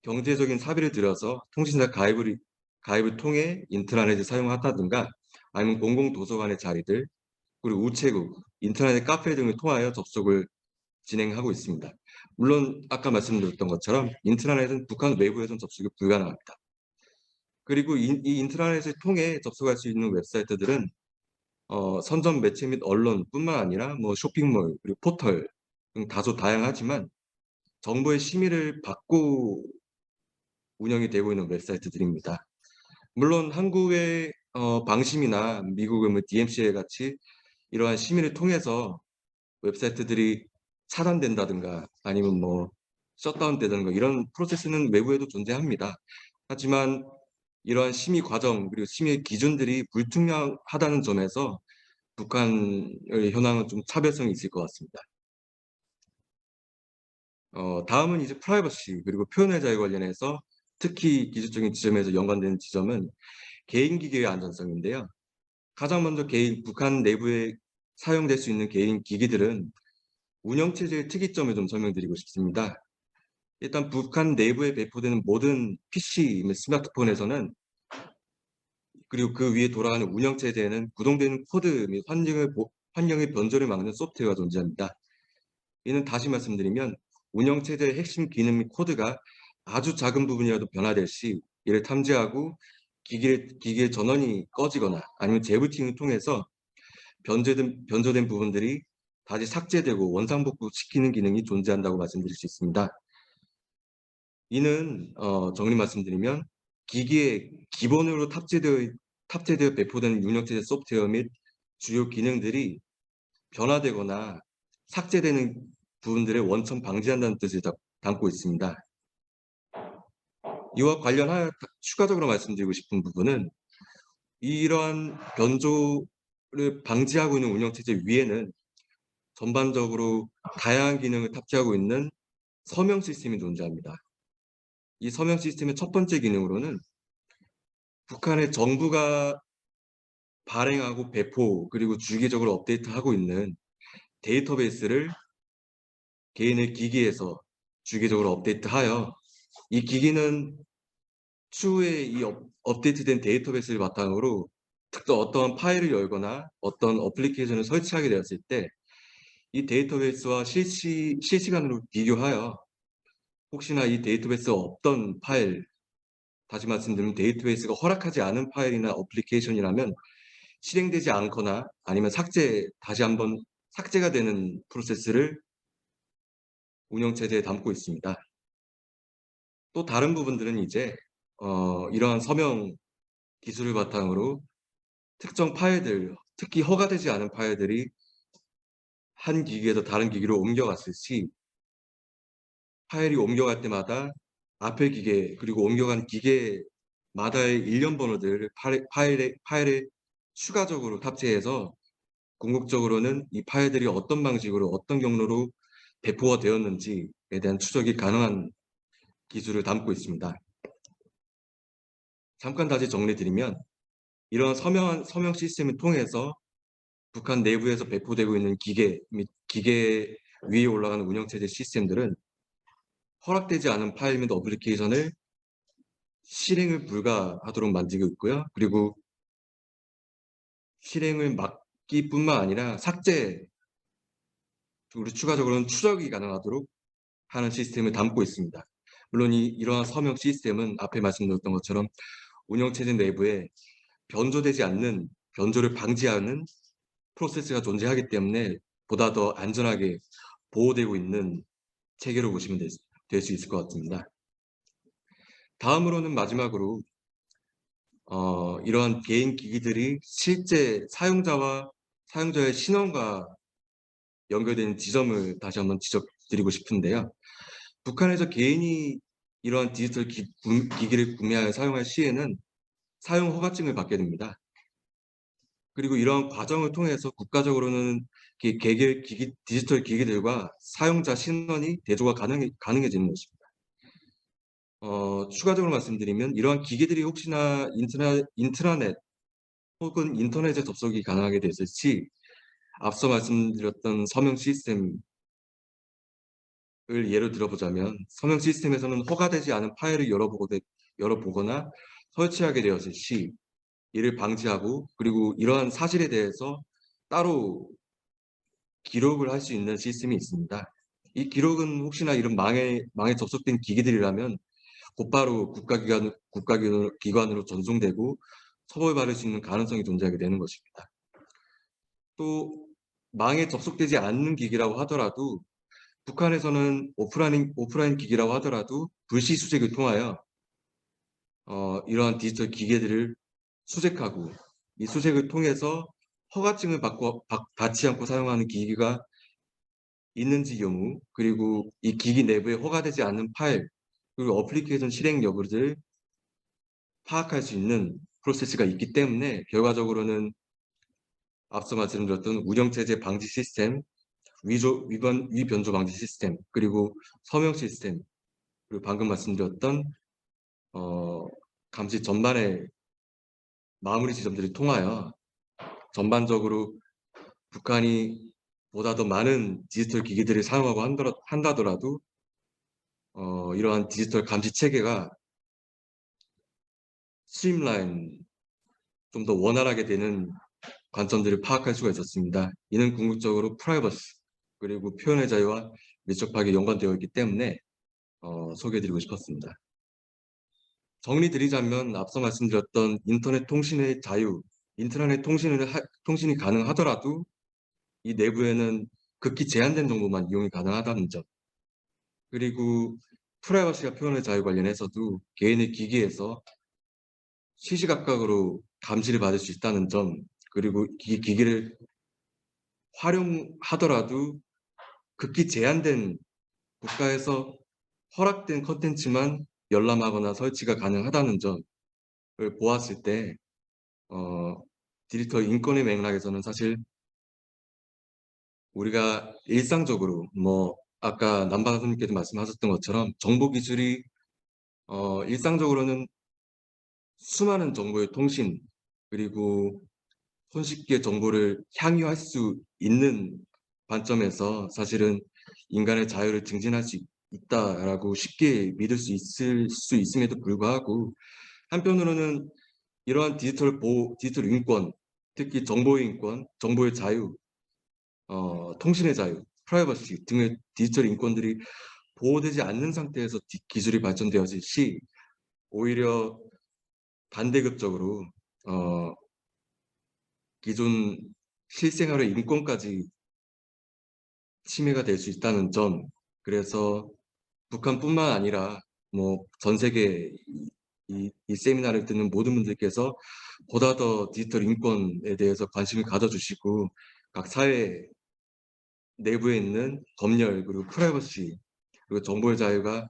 경제적인 사비를 들여서 통신사 가입을 통해 인트라넷을 사용한다든가 아니면 공공도서관의 자리들 그리고 우체국, 인터넷 카페 등을 통하여 접속을 진행하고 있습니다. 물론 아까 말씀드렸던 것처럼 인트라넷은 북한 외부에서는 접속이 불가능합니다. 그리고 이 인트라넷을 통해 접속할 수 있는 웹사이트들은 선전 매체 및 언론뿐만 아니라 뭐 쇼핑몰 그리고 포털 등 다소 다양하지만 정부의 심의를 받고 운영이 되고 있는 웹사이트들입니다. 물론 한국의 방심이나 미국의 뭐 DMCA 같이 이러한 심의를 통해서 웹사이트들이 차단된다든가 아니면 뭐 셧다운되든가 이런 프로세스는 외부에도 존재합니다. 하지만 이러한 심의 과정 그리고 심의 기준들이 불투명하다는 점에서 북한의 현황은 좀 차별성이 있을 것 같습니다. 다음은 이제 프라이버시 그리고 표현의 자유 관련해서 특히 기술적인 지점에서 연관되는 지점은 개인 기기의 안전성인데요. 가장 먼저 북한 내부에 사용될 수 있는 개인 기기들은 운영체제의 특이점을 좀 설명드리고 싶습니다. 일단 북한 내부에 배포되는 모든 PC, 스마트폰에서는 그리고 그 위에 돌아가는 운영체제에는 구동되는 코드 및 환경의 변조를 막는 소프트웨어가 존재합니다. 이는 다시 말씀드리면 운영체제의 핵심 기능 및 코드가 아주 작은 부분이라도 변화될 시 이를 탐지하고 기기의 전원이 꺼지거나 아니면 재부팅을 통해서 변조된 부분들이 다시 삭제되고 원상복구시키는 기능이 존재한다고 말씀드릴 수 있습니다. 이는 정리 말씀드리면 기기에 기본으로 탑재되어 배포되는 운영체제 소프트웨어 및 주요 기능들이 변화되거나 삭제되는 부분들을 원천 방지한다는 뜻을 담고 있습니다. 이와 관련하여 추가적으로 말씀드리고 싶은 부분은 이러한 변조를 방지하고 있는 운영체제 위에는 전반적으로 다양한 기능을 탑재하고 있는 서명 시스템이 존재합니다. 이 서명 시스템의 첫 번째 기능으로는 북한의 정부가 발행하고 배포 그리고 주기적으로 업데이트하고 있는 데이터베이스를 개인의 기기에서 주기적으로 업데이트하여 이 기기는 추후에 이 업데이트된 데이터베이스를 바탕으로 특정 어떠한 파일을 열거나 어떤 어플리케이션을 설치하게 되었을 때 이 데이터베이스와 실시간으로 비교하여 혹시나 이 데이터베이스가 없던 파일, 다시 말씀드리면 데이터베이스가 허락하지 않은 파일이나 어플리케이션이라면 실행되지 않거나 아니면 다시 한번 삭제가 되는 프로세스를 운영체제에 담고 있습니다. 또 다른 부분들은 이제 이러한 서명 기술을 바탕으로 특정 파일들, 특히 허가되지 않은 파일들이 한 기기에서 다른 기기로 옮겨갔을 시 파일이 옮겨갈 때마다 앞에 기계 그리고 옮겨간 기계마다의 일련 번호들을 파일에 추가적으로 탑재해서 궁극적으로는 이 파일들이 어떤 방식으로 어떤 경로로 배포가 되었는지에 대한 추적이 가능한 기술을 담고 있습니다. 잠깐 다시 정리드리면 이러한 서명 시스템을 통해서 북한 내부에서 배포되고 있는 기계 및 기계 위에 올라가는 운영체제 시스템들은 허락되지 않은 파일 및 어플리케이션을 실행을 불가하도록 만들고 있고요. 그리고 실행을 막기뿐만 아니라 삭제, 그리고 추가적으로는 추적이 가능하도록 하는 시스템을 담고 있습니다. 물론 이러한 서명 시스템은 앞에 말씀드렸던 것처럼 운영체제 내부에 변조를 방지하는 프로세스가 존재하기 때문에 보다 더 안전하게 보호되고 있는 체계로 보시면 될 수 있을 것 같습니다. 다음으로는 마지막으로 이러한 개인 기기들이 실제 사용자의 신원과 연결되는 지점을 다시 한번 지적드리고 싶은데요. 북한에서 개인이 이러한 디지털 기기를 구매하여 사용할 시에는 사용 허가증을 받게 됩니다. 그리고 이러한 과정을 통해서 국가적으로는 디지털 기기들과 사용자 신원이 대조가 가능해지는 것입니다. 추가적으로 말씀드리면 이러한 기기들이 혹시나 인트라넷 혹은 인터넷에 접속이 가능하게 됐을 시 앞서 말씀드렸던 서명 시스템을 예로 들어보자면 서명 시스템에서는 허가되지 않은 파일을 열어보거나 설치하게 되었을 시 이를 방지하고 그리고 이러한 사실에 대해서 따로 기록을 할 수 있는 시스템이 있습니다. 이 기록은 혹시나 이런 망에 접속된 기기들이라면 곧바로 국가기관으로 전송되고 처벌받을 수 있는 가능성이 존재하게 되는 것입니다. 또 망에 접속되지 않는 기기라고 하더라도 북한에서는 오프라인 기기라고 하더라도 불시 수색을 통하여 이러한 디지털 기계들을 수색하고 이 수색을 통해서 허가증을 받지 않고 사용하는 기기가 있는지 여부, 그리고 이 기기 내부에 허가되지 않는 파일, 그리고 어플리케이션 실행 여부를 파악할 수 있는 프로세스가 있기 때문에 결과적으로는 앞서 말씀드렸던 운영체제 방지 시스템, 위변조 방지 시스템, 그리고 서명 시스템, 그리고 방금 말씀드렸던 감시 전반의 마무리 지점들을 통하여 전반적으로 북한이 보다 더 많은 디지털 기기들을 사용하고 한다더라도 이러한 디지털 감시 체계가 스트림라인, 좀 더 원활하게 되는 관점들을 파악할 수가 있었습니다. 이는 궁극적으로 프라이버시 그리고 표현의 자유와 밀접하게 연관되어 있기 때문에 소개해드리고 싶었습니다. 정리드리자면 앞서 말씀드렸던 인터넷 통신의 자유, 인터넷 통신이 가능하더라도 이 내부에는 극히 제한된 정보만 이용이 가능하다는 점, 그리고 프라이버시와 표현의 자유 관련해서도 개인의 기기에서 시시각각으로 감시를 받을 수 있다는 점, 그리고 이 기기를 활용하더라도 극히 제한된 국가에서 허락된 컨텐츠만 열람하거나 설치가 가능하다는 점을 보았을 때 디지털 인권의 맥락에서는 사실 우리가 일상적으로 아까 남바 선생님께서 말씀하셨던 것처럼 정보 기술이 일상적으로는 수많은 정보의 통신 그리고 손쉽게 정보를 향유할 수 있는 관점에서 사실은 인간의 자유를 증진할 수 있다라고 쉽게 믿을 수 있음에도 불구하고 한편으로는 이러한 디지털 인권, 특히 정보의 인권, 정보의 자유, 통신의 자유, 프라이버시 등의 디지털 인권들이 보호되지 않는 상태에서 기술이 발전되었을 시 오히려 반대급적으로 기존 실생활의 인권까지 침해가 될 수 있다는 점, 그래서 북한뿐만 아니라 전 세계 이 세미나를 듣는 모든 분들께서 보다 더 디지털 인권에 대해서 관심을 가져주시고 각 사회 내부에 있는 검열 그리고 프라이버시 그리고 정보의 자유가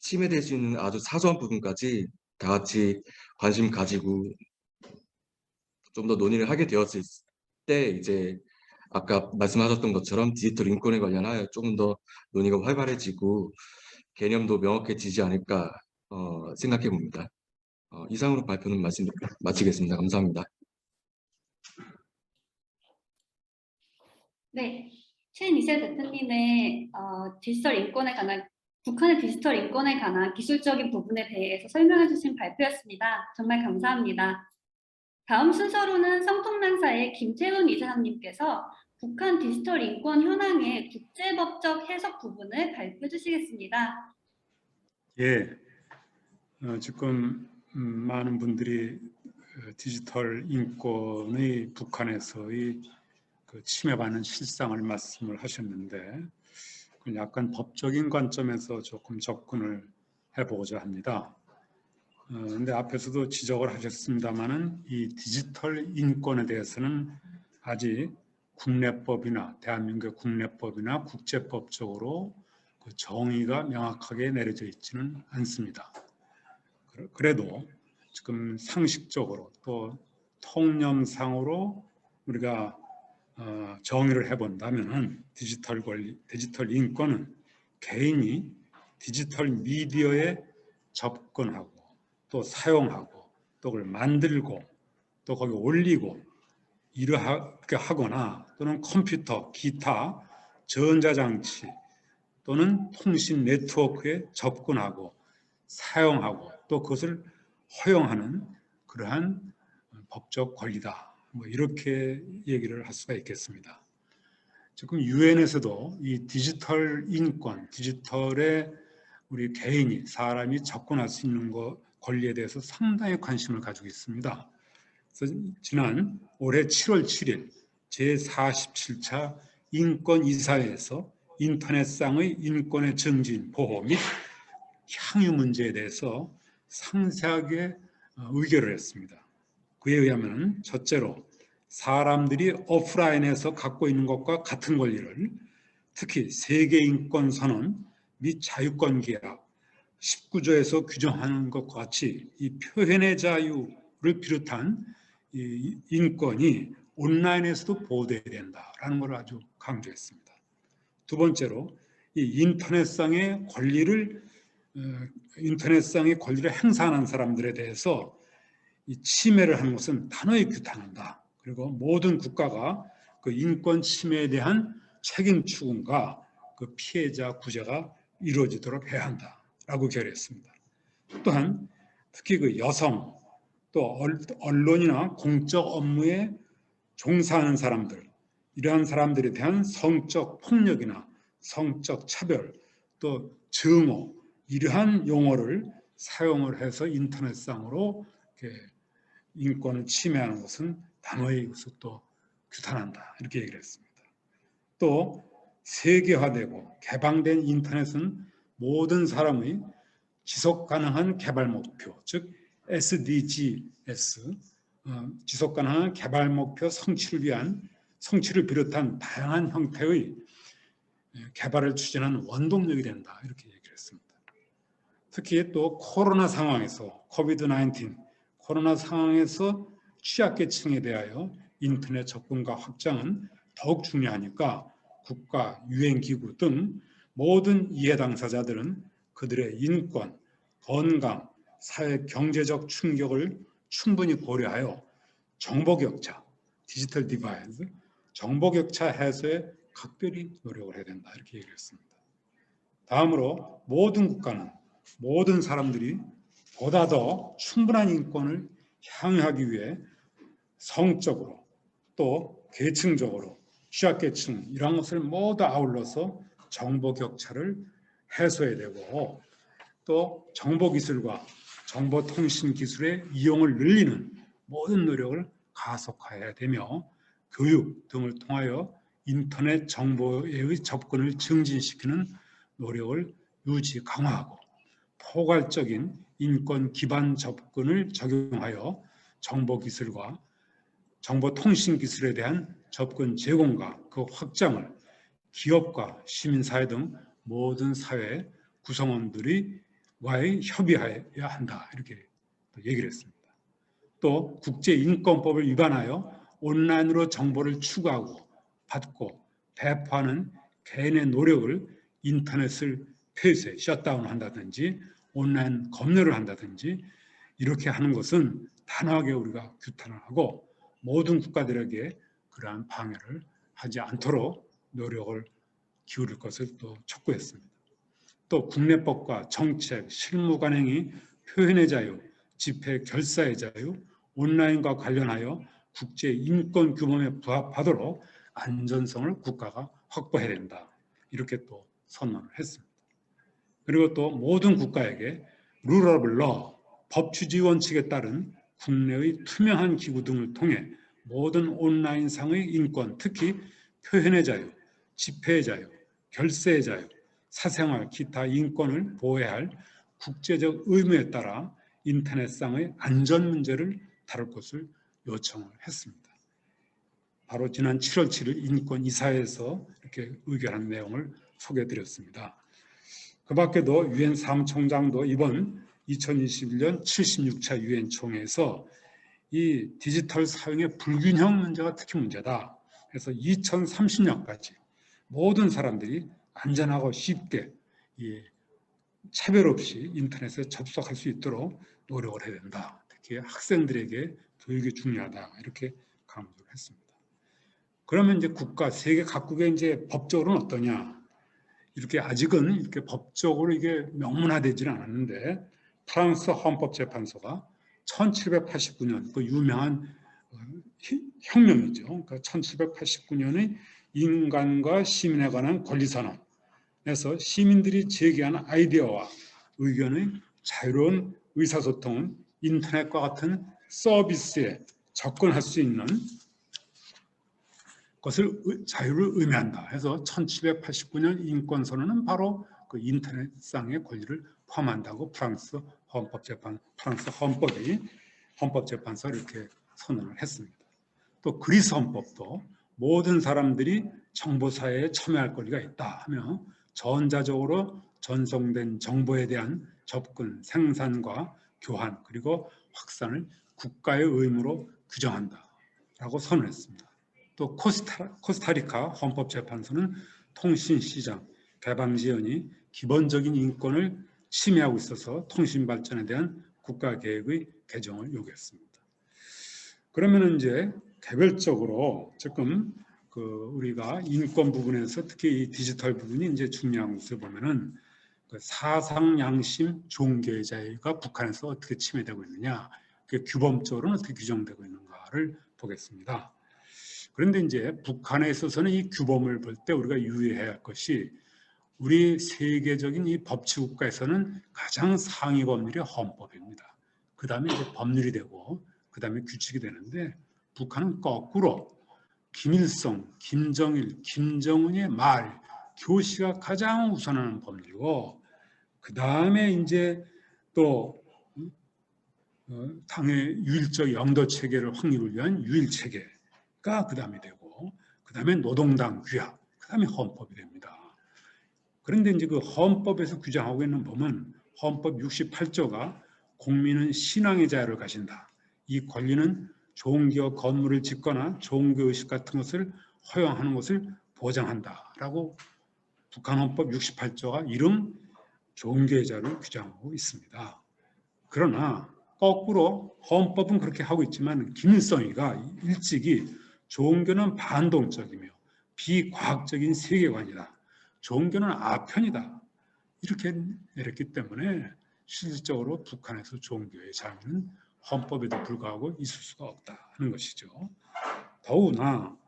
침해될 수 있는 아주 사소한 부분까지 다 같이 관심 가지고 좀 더 논의를 하게 되었을 때 이제 아까 말씀하셨던 것처럼 디지털 인권에 관련하여 조금 더 논의가 활발해지고 개념도 명확해지지 않을까 생각해 봅니다. 이상으로 발표는 마치겠습니다. 감사합니다.
네, 최미셸 대표님의 북한의 디지털 인권에 관한 기술적인 부분에 대해서 설명해 주신 발표였습니다. 정말 감사합니다. 다음 순서로는 성통난사의 김태훈 이사장님께서 북한 디지털 인권 현황의 국제법적 해석 부분을 발표해 주시겠습니다.
예, 지금 많은 분들이 디지털 인권의 북한에서의 그 침해받는 실상을 말씀을 하셨는데 약간 법적인 관점에서 조금 접근을 해보고자 합니다. 근데 앞에서도 지적을 하셨습니다만은 이 디지털 인권에 대해서는 아직 국내법이나 대한민국의 국내법이나 국제법적으로 그 정의가 명확하게 내려져 있지는 않습니다. 그래도 지금 상식적으로 또 통념상으로 우리가 정의를 해본다면은 디지털 인권은 개인이 디지털 미디어에 접근하고 또 사용하고 또 그걸 만들고 또 거기 올리고 이렇게 하거나 또는 컴퓨터, 기타, 전자장치 또는 통신 네트워크에 접근하고 사용하고 또 그것을 허용하는 그러한 법적 권리다. 뭐 이렇게 얘기를 할 수가 있겠습니다. 지금 유엔에서도 이 디지털 인권, 디지털에 우리 개인이 사람이 접근할 수 있는 권리에 대해서 상당히 관심을 가지고 있습니다. 그래서 지난 올해 7월 7일 제47차 인권이사회에서 인터넷상의 인권의 증진, 보호 및 향유 문제에 대해서 상세하게 의결을 했습니다. 그에 의하면 첫째로 사람들이 오프라인에서 갖고 있는 것과 같은 권리를 특히 세계인권선언 및 자유권계약 19조에서 규정하는 것과 같이 이 표현의 자유를 비롯한 이 인권이 온라인에서도 보호되어야 된다라는 것을 아주 강조했습니다. 두 번째로 이 인터넷상의 권리를 행사하는 사람들에 대해서 이 침해를 하는 것은 단호히 규탄한다. 그리고 모든 국가가 그 인권 침해에 대한 책임 추궁과 그 피해자 구제가 이루어지도록 해야 한다라고 결의했습니다. 또한 특히 그 여성 또 언론이나 공적 업무에 종사하는 사람들, 이러한 사람들에 대한 성적 폭력이나 성적 차별 또 증오 이러한 용어를 사용을 해서 인터넷상으로 이렇게 인권을 침해하는 것은 단호히 이것을 또 규탄한다 이렇게 얘기를 했습니다. 또 세계화되고 개방된 인터넷은 모든 사람의 지속 가능한 개발 목표, 즉 SDGs, 지속 가능한 개발 목표 성취를 비롯한 다양한 형태의 개발을 추진하는 원동력이 된다 이렇게 얘기를 했습니다. 특히 또 코로나 상황에서 코비드-19 코로나 상황에서 취약계층에 대하여 인터넷 접근과 확장은 더욱 중요하니까 국가, 유엔기구 등 모든 이해 당사자들은 그들의 인권, 건강, 사회 경제적 충격을 충분히 고려하여 정보격차, 디지털 디바이드, 정보격차 해소에 각별히 노력을 해야 된다 이렇게 얘기를 했습니다. 다음으로 모든 국가는 모든 사람들이 보다 더 충분한 인권을 향유하기 위해 성적으로 또 계층적으로 취약계층 이런 것을 모두 아울러서 정보격차를 해소해야 되고 또 정보기술과 정보통신기술의 이용을 늘리는 모든 노력을 가속화해야 되며 교육 등을 통하여 인터넷 정보의 접근을 증진시키는 노력을 유지 강화하고 포괄적인 인권 기반 접근을 적용하여 정보기술과 정보통신기술에 대한 접근 제공과 그 확장을 기업과 시민사회 등 모든 사회 구성원들과의 협의해야 한다 이렇게 얘기를 했습니다. 또 국제인권법을 위반하여 온라인으로 정보를 추구하고 받고 배포하는 개인의 노력을 인터넷을 폐쇄, 셧다운한다든지 온라인 검열을 한다든지 이렇게 하는 것은 단호하게 우리가 규탄을 하고 모든 국가들에게 그러한 방해를 하지 않도록 노력을 기울일 것을 또 촉구했습니다. 또 국내법과 정책, 실무 관행이 표현의 자유, 집회 결사의 자유, 온라인과 관련하여 국제 인권 규범에 부합하도록 안전성을 국가가 확보해야 된다. 이렇게 또 선언을 했습니다. 그리고 또 모든 국가에게 룰 오브 러, 법치주의 원칙에 따른 국내의 투명한 기구 등을 통해 모든 온라인상의 인권, 특히 표현의 자유, 집회의 자유, 결세의 자유, 사생활, 기타 인권을 보호해야 할 국제적 의무에 따라 인터넷상의 안전 문제를 다룰 것을 요청을 했습니다. 바로 지난 7월 7일 인권이사회에서 이렇게 의결한 내용을 소개해드렸습니다. 그 밖에도 유엔 사무총장도 이번 2021년 76차 유엔 총회에서 이 디지털 사용의 불균형 문제가 특히 문제다. 그래서 2030년까지 모든 사람들이 안전하고 쉽게 차별 없이 인터넷에 접속할 수 있도록 노력을 해야 된다. 특히 학생들에게 교육이 중요하다. 이렇게 강조를 했습니다. 그러면 이제 국가, 세계 각국의 이제 법적으로는 어떠냐? 이렇게 아직은 이렇게 법적으로 이게 명문화되지는 않았는데 프랑스 헌법재판소가 1789년 그 유명한 혁명이죠. 그러니까 1789년의 인간과 시민에 관한 권리선언에서 시민들이 제기하는 아이디어와 의견의 자유로운 의사소통은 인터넷과 같은 서비스에 접근할 수 있는 것을 자유를 의미한다. 해서 1789년 인권선언은 바로 그 인터넷상의 권리를 포함한다고 프랑스 헌법재판소 이렇게 선언을 했습니다. 또 그리스 헌법도 모든 사람들이 정보사회에 참여할 권리가 있다 하며 전자적으로 전송된 정보에 대한 접근, 생산과 교환 그리고 확산을 국가의 의무로 규정한다라고 선언했습니다. 또 코스타리카 헌법재판소는 통신시장 개방지연이 기본적인 인권을 침해하고 있어서 통신 발전에 대한 국가 계획의 개정을 요구했습니다. 그러면 이제 개별적으로 지금 우리가 인권 부분에서 특히 이 디지털 부분이 이제 중요한 것을 보면은 사상, 양심, 종교의 자유가 북한에서 어떻게 침해되고 있느냐, 규범적으로는 어떻게 규정되고 있는가를 보겠습니다. 그런데 이제 북한에 있어서는 이 규범을 볼 때 우리가 유의해야 할 것이 우리 세계적인 이 법치국가에서는 가장 상위 법률이 헌법입니다. 그 다음에 이제 법률이 되고 그 다음에 규칙이 되는데 북한은 거꾸로 김일성, 김정일, 김정은의 말, 교시가 가장 우선하는 법률이고 그 다음에 이제 또 당의 유일적 영도 체계를 확립을 위한 유일 체계가 그 다음에 되고 그 다음에 노동당 규약, 그 다음에 헌법이 됩니다. 그런데 이제 그 헌법에서 규정하고 있는 법은 헌법 68조가 국민은 신앙의 자유를 가진다. 이 권리는 종교 건물을 짓거나 종교의식 같은 것을 허용하는 것을 보장한다라고 북한 헌법 68조가 이름 종교의 자유를 규정하고 있습니다. 그러나 거꾸로 헌법은 그렇게 하고 있지만 김일성이가 일찍이 종교는 반동적이며 비과학적인 세계관이다. 종교는 아편이다. 이렇게 내렸기 때문에 실질적으로 북한에서 종교의 자유는 헌법에도 불구하고 있을 수가 없다는 것이죠. 더구나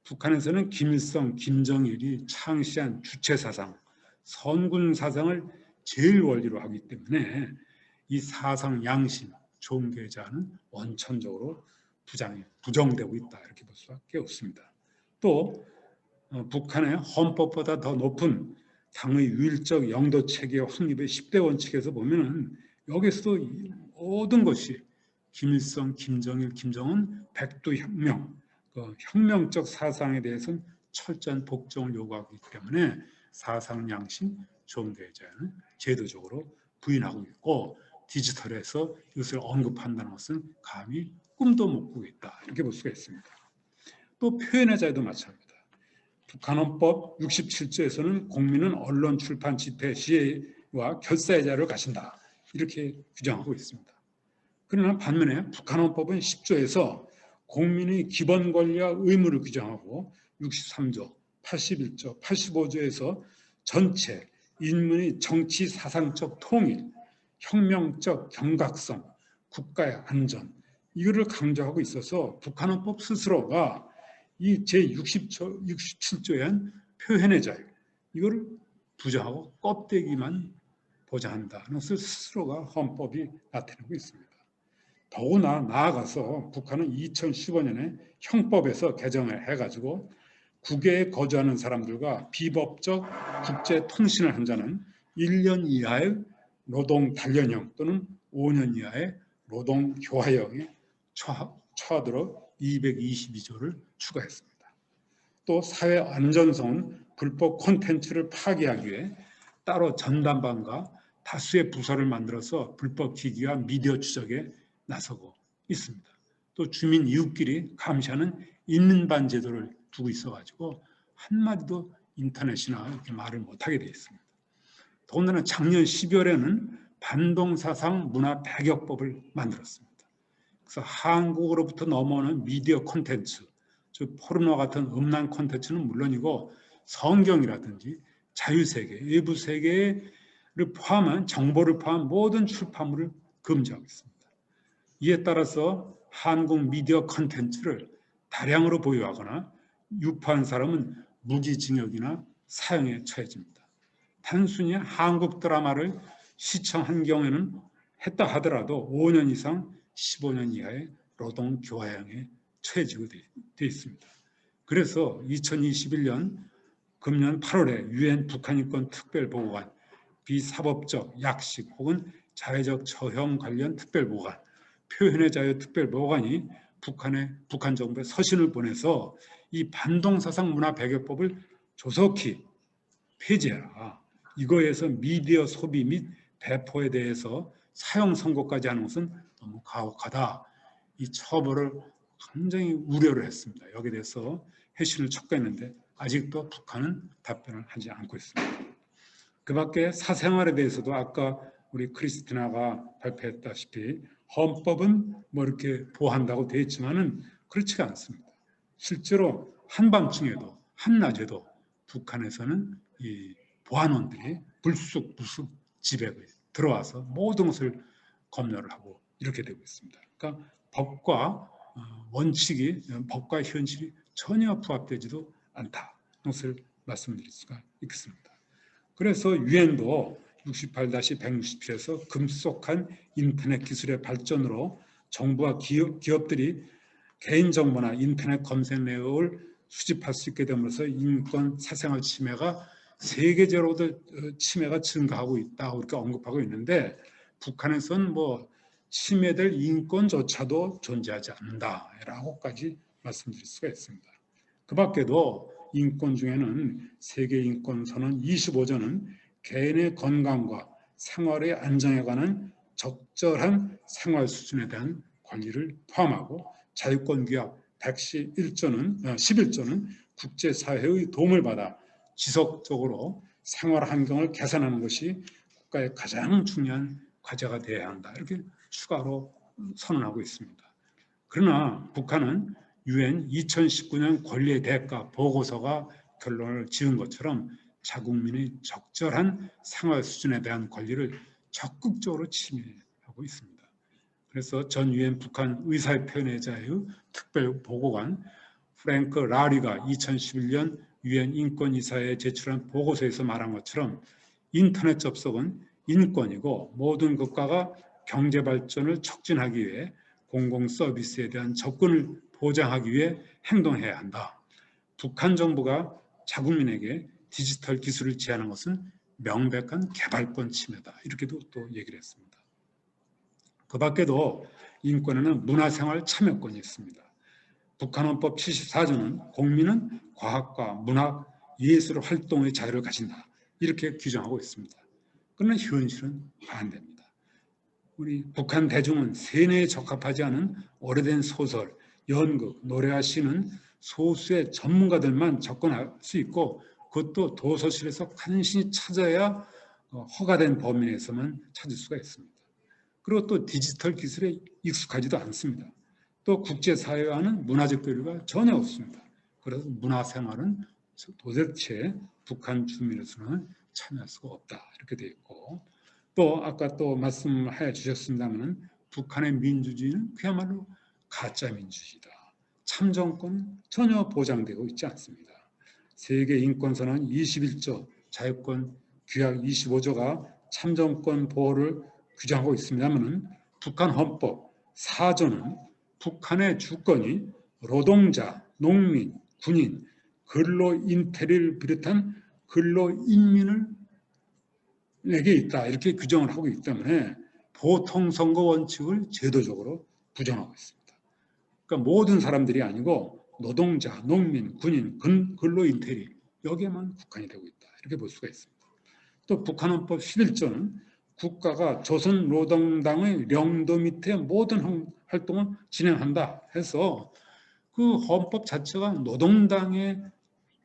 북한에서는 김일성, 김정일이 창시한 주체사상, 선군사상을 제일 원리로 하기 때문에 이 사상, 양심, 종교의 자유는 원천적으로 부정되고 있다. 이렇게 볼 수밖에 없습니다. 또 북한의 헌법보다 더 높은 당의 유일적 영도 체계 확립의 10대 원칙에서 보면은 여기서도 모든 것이 김일성, 김정일, 김정은, 백두혁명, 혁명적 사상에 대해서는 철저한 복종을 요구하기 때문에 사상, 양심, 종교의 자유는 제도적으로 부인하고 있고 디지털에서 이것을 언급한다는 것은 감히 꿈도 못 꾸고 있다. 이렇게 볼 수가 있습니다. 또 표현의 자유도 마찬가지입니다. 북한 헌법 67조에서는 국민은 언론, 출판, 집회, 시위와 결사의 자유를 가진다. 이렇게 규정하고 있습니다. 그러나 반면에 북한 헌법은 10조에서 국민의 기본 권리와 의무를 규정하고 63조, 81조, 85조에서 전체 인민의 정치 사상적 통일, 혁명적 경각성, 국가의 안전 이거를 강조하고 있어서 북한 헌법 스스로가 이 제67조에 한 표현의 자유 이거를 부정하고 껍데기만 보장한다는 것을 스스로가 헌법이 나타내고 있습니다. 더구나 나아가서 북한은 2015년에 형법에서 개정을 해가지고 국외에 거주하는 사람들과 비법적 국제 통신을 한 자는 1년 이하의 노동 단련형 또는 5년 이하의 노동 교화형에 처하도록 222조를 추가했습니다. 또 사회 안전성은 불법 콘텐츠를 파기하기 위해 따로 전담반과 다수의 부서를 만들어서 불법 기기와 미디어 추적에 나서고 있습니다. 또 주민 이웃끼리 감시하는 인민반 제도를 두고 있어가지고 한마디도 인터넷이나 이렇게 말을 못하게 되어 있습니다. 더군다나 작년 12월에는 반동사상 문화 배격법을 만들었습니다. 그래서 한국으로부터 넘어오는 미디어 콘텐츠, 즉 포르노 같은 음란 콘텐츠는 물론이고 성경이라든지 자유세계, 외부세계를 포함한 정보를 포함한 모든 출판물을 금지하고 있습니다. 이에 따라서 한국 미디어 콘텐츠를 다량으로 보유하거나 유포한 사람은 무기징역이나 사형에 처해집니다. 단순히 한국 드라마를 시청한 경우에는 했다 하더라도 5년 이상 15년 이하의 노동교화형에 처해지게 되어 있습니다. 그래서 2021년 금년 8월에 유엔 북한인권 특별보고관 비사법적 약식 혹은 자해적 처형 관련 특별보고관 표현의 자유 특별보고관이 북한 정부에 서신을 보내서 이 반동사상 문화 배격법을 조속히 폐지해라. 이거에서 미디어 소비 및 배포에 대해서 사형 선고까지 하는 것은 너무 가혹하다. 이 처벌을 굉장히 우려를 했습니다. 여기에 대해서 회신을 촉구했는데 아직도 북한은 답변을 하지 않고 있습니다. 그 밖에 사생활에 대해서도 아까 우리 크리스티나가 발표했다시피 헌법은 뭐 이렇게 보호한다고 되어 있지만은 그렇지가 않습니다. 실제로 한밤중에도 한낮에도 북한에서는 이 보안원들이 불쑥 집에 들어와서 모든 것을 검열을 하고 이렇게 되고 있습니다. 그러니까 법과 원칙이 법과 현실이 전혀 부합되지도 않다. 것을 말씀드릴 수가 있겠습니다. 그래서 유엔도 68-167에서 급속한 인터넷 기술의 발전으로 정부와 기업들이 개인정보나 인터넷 검색 내역을 수집할 수 있게 됨으로써 인권, 사생활 침해가 세계적으로도 침해가 증가하고 있다고 이렇게 언급하고 있는데 북한에서는 뭐 침해될 인권조차도 존재하지 않는다라고까지 말씀드릴 수가 있습니다. 그 밖에도 인권 중에는 세계인권선언 25조는 개인의 건강과 생활의 안정에 관한 적절한 생활 수준에 대한 권리를 포함하고 자유권규약 11조는 국제사회의 도움을 받아 지속적으로 생활 환경을 개선하는 것이 국가의 가장 중요한 과제가 되어야 한다. 이렇게 추가로 선언하고 있습니다. 그러나 북한은 유엔 2019년 권리의 대가 보고서가 결론을 지은 것처럼 자국민의 적절한 생활 수준에 대한 권리를 적극적으로 침해하고 있습니다. 그래서 전 유엔 북한 의사의 표현의 자유 특별보고관 프랭크 라리가 2011년 유엔 인권이사회에 제출한 보고서에서 말한 것처럼 인터넷 접속은 인권이고 모든 국가가 경제 발전을 촉진하기 위해 공공 서비스에 대한 접근을 보장하기 위해 행동해야 한다. 북한 정부가 자국민에게 디지털 기술을 제한한 것은 명백한 개발권 침해다. 이렇게도 또 얘기를 했습니다. 그 밖에도 인권에는 문화생활 참여권이 있습니다. 북한 헌법 74조는 국민은 과학과 문학, 예술 활동의 자유를 가진다. 이렇게 규정하고 있습니다. 그러나 현실은 반대입니다. 우리 북한 대중은 세뇌에 적합하지 않은 오래된 소설, 연극, 노래와 시는 소수의 전문가들만 접근할 수 있고 그것도 도서실에서 간신히 찾아야 허가된 범위 내에서만 찾을 수가 있습니다. 그리고 또 디지털 기술에 익숙하지도 않습니다. 또 국제사회와는 문화적 교류가 전혀 없습니다. 그래서 문화생활은 도대체 북한 주민으로서는 참여할 수가 없다. 이렇게 되어 있고 또 아까 또 말씀해 주셨습니다만 북한의 민주주의는 그야말로 가짜 민주주의다. 참정권은 전혀 보장되고 있지 않습니다. 세계인권선언 21조, 자유권 규약 25조가 참정권 보호를 규정하고 있습니다만 북한 헌법 4조는 북한의 주권이 노동자, 농민, 군인, 근로인테리를 비롯한 근로인민을 에게 있다. 이렇게 규정을 하고 있기 때문에 보통선거 원칙을 제도적으로 부정하고 있습니다. 그러니까 모든 사람들이 아니고 노동자, 농민, 군인, 근로인테리 여기에만 국한이 되고 있다. 이렇게 볼 수가 있습니다. 또 북한헌법 11조는 국가가 조선노동당의領도 밑에 모든 활동을 진행한다 해서 그 헌법 자체가 노동당의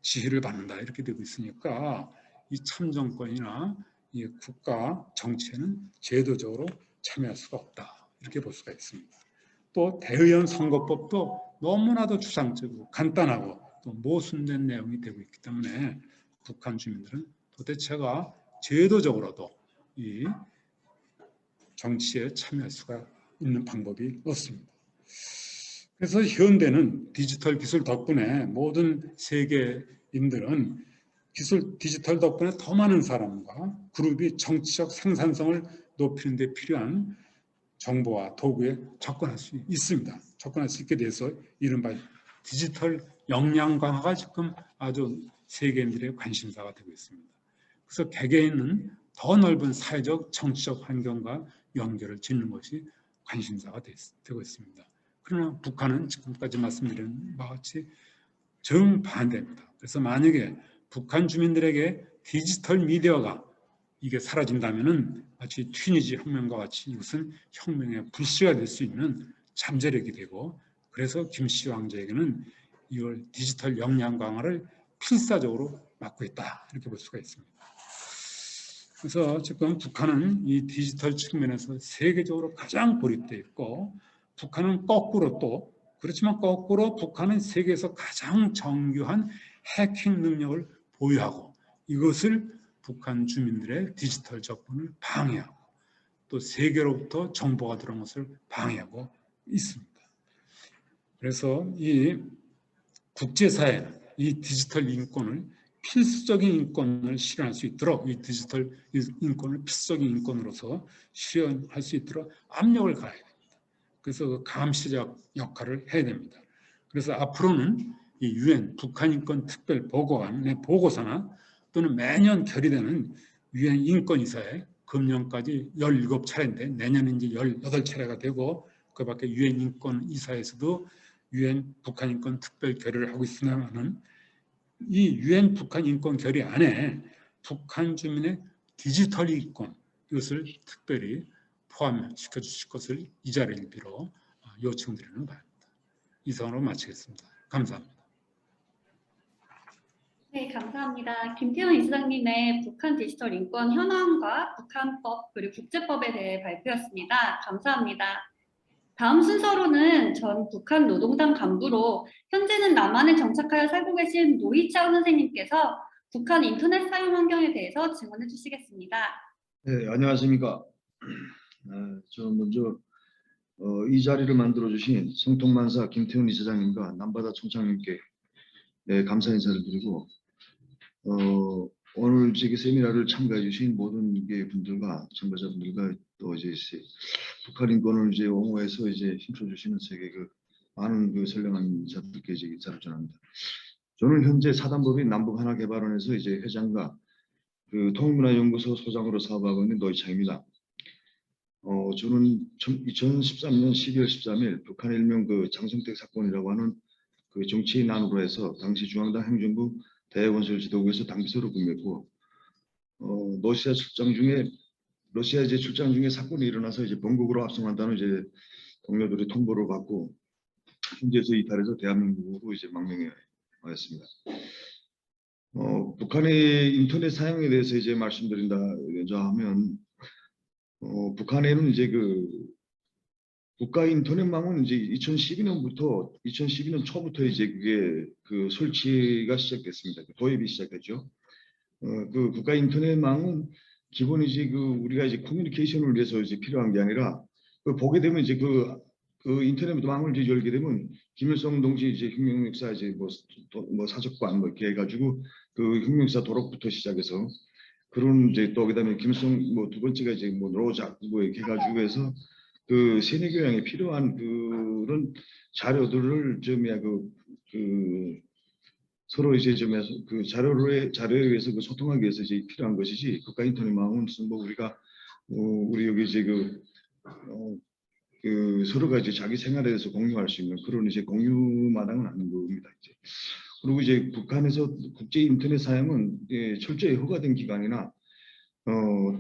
지휘를 받는다. 이렇게 되고 있으니까 이 참정권이나 이 국가 정치에는 제도적으로 참여할 수가 없다. 이렇게 볼 수가 있습니다. 또 대의원 선거법도 너무나도 추상적이고 간단하고 또 모순된 내용이 되고 있기 때문에 북한 주민들은 도대체가 제도적으로도 이 정치에 참여할 수가 있는 방법이 없습니다. 그래서 현대는 디지털 기술 덕분에 모든 세계인들은 디지털 덕분에 더 많은 사람과 그룹이 정치적 생산성을 높이는 데 필요한 정보와 도구에 접근할 수 있습니다. 접근할 수 있게 돼서 이른바 디지털 역량 강화가 지금 아주 세계인들의 관심사가 되고 있습니다. 그래서 개개인은 더 넓은 사회적, 정치적 환경과 연결을 짓는 것이 관심사가 되고 있습니다. 그러나 북한은 지금까지 말씀드린 바와 같이 정반대입니다. 그래서 만약에 북한 주민들에게 디지털 미디어가 이게 사라진다면은 마치 튀니지 혁명과 같이 이것은 혁명의 불씨가 될 수 있는 잠재력이 되고, 그래서 김씨 왕제에게는 이걸 디지털 역량 강화를 필사적으로 맡고 있다, 이렇게 볼 수가 있습니다. 그래서 지금 북한은 이 디지털 측면에서 세계적으로 가장 고립되어 있고, 북한은 거꾸로 또 그렇지만 거꾸로 북한은 세계에서 가장 정교한 해킹 능력을 보유하고, 이것을 북한 주민들의 디지털 접근을 방해하고 또 세계로부터 정보가 들어온 것을 방해하고 있습니다. 그래서 이 국제사회는 이 디지털 인권을 필수적인 인권을 실현할 수 있도록, 이 디지털 인권을 필수적인 인권으로서 실현할 수 있도록 압력을 가해야 됩니다. 그래서 그 감시적 역할을 해야 됩니다. 그래서 앞으로는 이 UN 북한 인권 특별 보고관의 보고서나 또는 매년 결의되는 UN 인권이사회, 금년까지 17차례인데 내년은 이제 18차례가 되고, 그 밖에 UN 인권이사에서도 UN 북한 인권 특별 결의를 하고 있으나는 이 UN 북한 인권 결의 안에 북한 주민의 디지털 인권, 이것을 특별히 포함시켜 주실 것을 이 자리를 빌어 요청드리는 바입니다. 이상으로 마치겠습니다. 감사합니다.
네, 감사합니다. 김태원 이사장님의 북한 디지털 인권 현황과 북한법 그리고 국제법에 대해 발표였습니다. 감사합니다. 다음 순서로는 전 북한 노동당 간부로 현재는 남한에 정착하여 살고 계신 노희창 선생님께서 북한 인터넷 사용 환경에 대해서 증언해 주시겠습니다.
네, 안녕하십니까. 저 먼저 이 자리를 만들어주신 성통만사 김태훈 이사장님과 남바다 총장님께 감사 인사를 드리고, 오늘 저기 세미나를 참가해 주신 모든 분들과 참가자분들과 또 이제 북한 인권을 이제 옹호해서 이제 힘써 주시는 세계 많은 선량한 자들께 이제 인사를 전합니다. 저는 현재 사단법인 남북하나개발원에서 이제 회장과 통일문화연구소 소장으로 사업하고 있는 노희창입니다. 저는 2013년 12월 13일 북한 일명 장성택 사건이라고 하는 정치인 안으로 해서 당시 중앙당 행정부 대건설 지도부에서 당비서로 근무했고, 러시아 이제 출장 중에 사건이 일어나서 이제 본국으로 압송한다는 이제 동료들의 통보를 받고 현지에서 이탈해서 대한민국으로 이제 망명해 왔습니다. 북한의 인터넷 사용에 대해서 이제 말씀드린다 하면, 북한에는 이제 국가 인터넷망은 이제 2012년 초부터 이제 그게 설치가 시작됐습니다. 도입이 시작됐죠. 국가 인터넷망은 기본 이제 우리가 이제 커뮤니케이션을 위해서 이제 필요한 게 아니라, 보게 되면 이제 인터넷망을 이제 열게 되면 김일성 동지 이제 혁명역사 이제 뭐 사적관 뭐 이렇게 해가지고 혁명역사 도록부터 시작해서 그런 이제 또 그다음에 김일성 뭐 두 번째가 이제 뭐 로작 뭐 이렇게 해가지고 해서 세뇌 교양에 필요한 그런 자료들을 서로 이제 자료에 의해서 소통하기 위해서 이제 필요한 것이지, 국가 인터넷망은 뭐 우리 여기 이제 서로가 이제 자기 생활에 대해서 공유할 수 있는 그런 이제 공유마당은 아닌 겁니다. 이제. 그리고 이제 북한에서 국제 인터넷 사용은 철저히 허가된 기관이나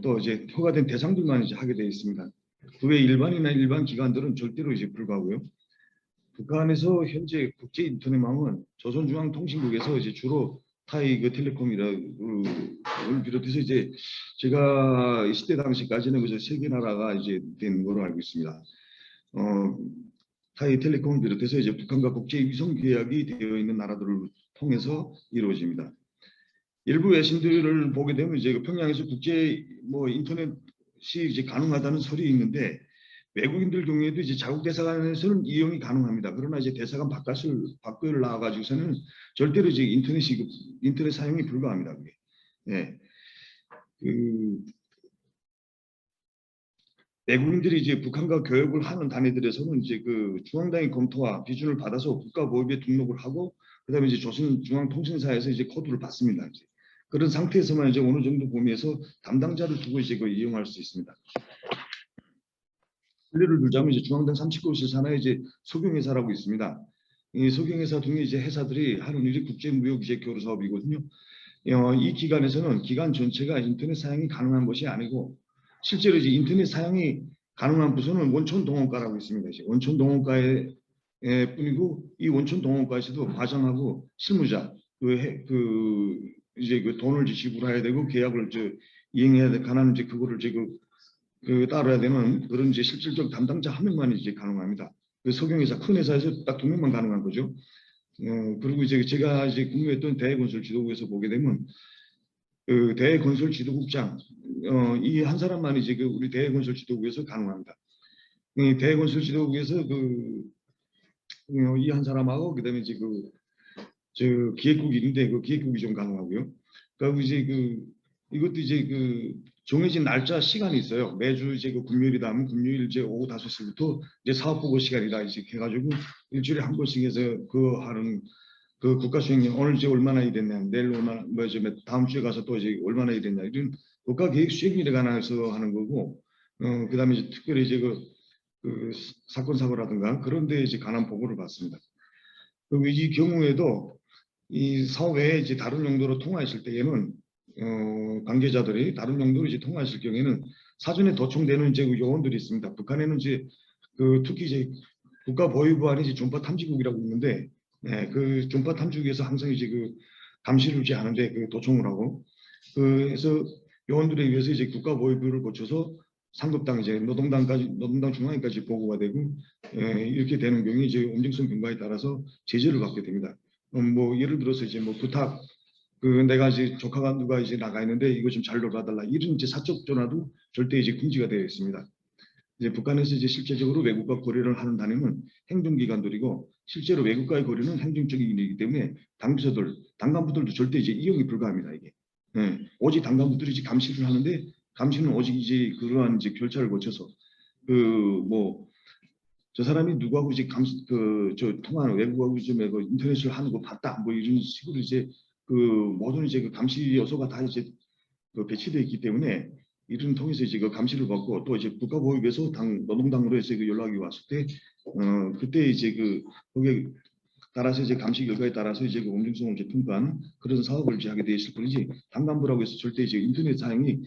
또 이제 허가된 대상들만 이제 하게 되어 있습니다. 그 외 일반 기관들은 절대로 이제 불가하고요. 북한에서 현재 국제 인터넷망은 조선중앙통신국에서 이제 주로 타이 텔레콤이를 비롯해서 이제 제가 20대 당시까지는 그저 3개 나라가 이제 된 걸로 알고 있습니다. 타이 텔레콤을 비롯해서 이제 북한과 국제 위성 계약이 되어 있는 나라들을 통해서 이루어집니다. 일부 외신들을 보게 되면 이제 평양에서 국제 인터넷이 이제 가능하다는 설이 있는데, 외국인들 경우에도 이제 자국 대사관에서는 이용이 가능합니다. 그러나 이제 대사관 밖을 나와가지고서는 절대로 이제 인터넷 사용이 불가합니다. 그게. 예. 외국인들이 이제 북한과 교역을 하는 단위들에서는 이제 그 중앙당의 검토와 비준을 받아서 국가보위부에 등록을 하고 그다음에 이제 조선중앙통신사에서 이제 코드를 받습니다. 이제. 그런 상태에서만 이제 어느 정도 범위에서 담당자를 두고 이제 그 이용할 수 있습니다. 예를 들자면 이제 중앙당 39실 산하에 이제 소경회사라고 있습니다. 이 소경회사 등의 이제 회사들이 하는 일이 국제무역 이제 교류 사업이거든요. 이 기관에서는 기관 전체가 인터넷 사용이 가능한 것이 아니고 실제로 이제 인터넷 사용이 가능한 부서는 원촌동원과라고 있습니다. 이제 원촌동원과에 뿐이고 이 원촌동원과에서도 과장하고 실무자 이제 그 돈을 지불해야 되고 계약을 이행해야 관한 이제 그거를 이제 따라야 되는 그런 이제 실질적 담당자 한 명만 이제 가능합니다. 그 소경회사 큰 회사에서 딱 2명만 가능한 거죠. 그리고 이제 제가 이제 근무했던 대건설지도국에서 보게 되면 그 대건설지도국장 이 한 사람만 이제 그 우리 대건설지도국에서 가능합니다. 이 대건설지도국에서 이 한 사람하고 그다음에 이제 저 기획국이 있는데 그 기획국이 좀 가능하고요. 그리고 이제 이것도 이제 정해진 날짜 시간이 있어요. 매주 이제 금요일이다 하면 금요일 이제 오후 5시부터 이제 사업보고 시간이다 이제 해가지고 일주일에 한 번씩 해서 하는 국가 수행령 오늘 이제 얼마나 일했냐, 내일 얼마나 다음 주에 가서 또 이제 얼마나 일했냐 이런 국가 계획 수행일에 관해서 하는 거고, 그다음에 이제 특별히 이제 사건 사고라든가 그런 데 이제 관한 보고를 받습니다. 그리고 이 경우에도 이 사업에 이제 다른 용도로 통화했을 때에는 관계자들이 다른 용도로 이제 통화했을 경우에는 사전에 도청되는 이제 요원들이 있습니다. 북한에는 이제 특히 이제 국가보위부 안에 이제 종파 탐지국이라고 있는데, 그 종파 탐지국에서 항상 이제 감시를 이제 하는데 도청을 하고, 그래서 요원들에 의해서 이제 국가보위부를 거쳐서 상급당 이제 노동당 중앙위까지 보고가 되고, 이렇게 되는 경우에 이제 엄정성 경과에 따라서 제재를 받게 됩니다. 뭐 예를 들어서 이제 뭐 부탁 내가 이제 조카가 누가 이제 나가 있는데 이거 좀 잘 놀아달라 이런 이제 사적 전화도 절대 이제 금지가 되어 있습니다. 이제 북한에서 이제 실제적으로 외국과 거래를 하는 단위는 행정기관들이고 실제로 외국과의 거래는 행정적인 일이기 때문에 당간부들도 절대 이제 이용이 불가합니다. 이게 오직 당간부들이 이제 감시를 하는데 감시는 오직 이제 그러한 이제 결차를 거쳐서 저 사람이 누구하고 이제 통화하는 외국하고 좀 인터넷을 하는 거 봤다 뭐 이런 식으로 이제 모든 이제 감시 요소가 다 이제 배치되어 있기 때문에 이런 통해서 이제 감시를 받고 또 이제 국가보위부에서 노동당으로 해서 연락이 왔을 때 그때 이제 거기에 따라서 이제 감시 결과에 따라서 이제 엄정성을 이제 평가하는 그런 사업을 이제 하게 되어 있을 뿐이지 당간부라고 해서 절대 이제 인터넷 사용이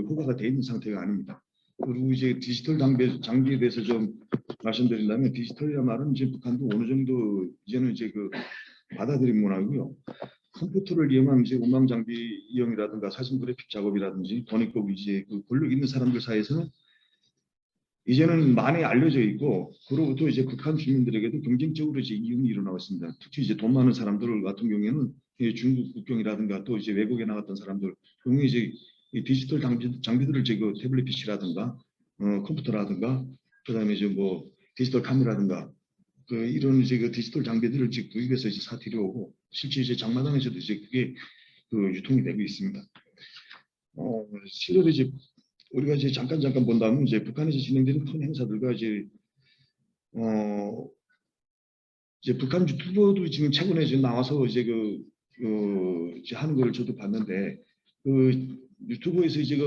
허가가 되어 있는 상태가 아닙니다. 그리고 이제 디지털 장비에 대해서 좀 말씀드린다면 디지털이란 말은 이제 북한도 어느 정도 이제는 이제 받아들인 문화고요. 컴퓨터를 이용한 이제 음악 장비 이용이라든가 사진 그래픽 작업이라든지 돈 있고 이제 권력 있는 사람들 사이에서는 이제는 많이 알려져 있고 그리고 또 이제 북한 주민들에게도 경쟁적으로 이제 이용이 일어나고 있습니다. 특히 이제 돈 많은 사람들 같은 경우에는 중국 국경이라든가 또 이제 외국에 나갔던 사람들 경우에 이제 이 디지털 장비들을 이제 태블릿 PC라든가 컴퓨터라든가 그다음에 이제 뭐 디지털 카메라라든가 이런 이제 디지털 장비들을 이제 구입해서 이제 사들여오고 실제 이제 장마당에서도 이제 그게 유통이 되고 있습니다. 실제로 이제 우리가 이제 잠깐 본다면 이제 북한에서 진행되는 큰 행사들과 이제 북한 유튜버도 지금 최근에 지금 나와서 이제 이제 하는 걸 저도 봤는데 유튜브에서 이제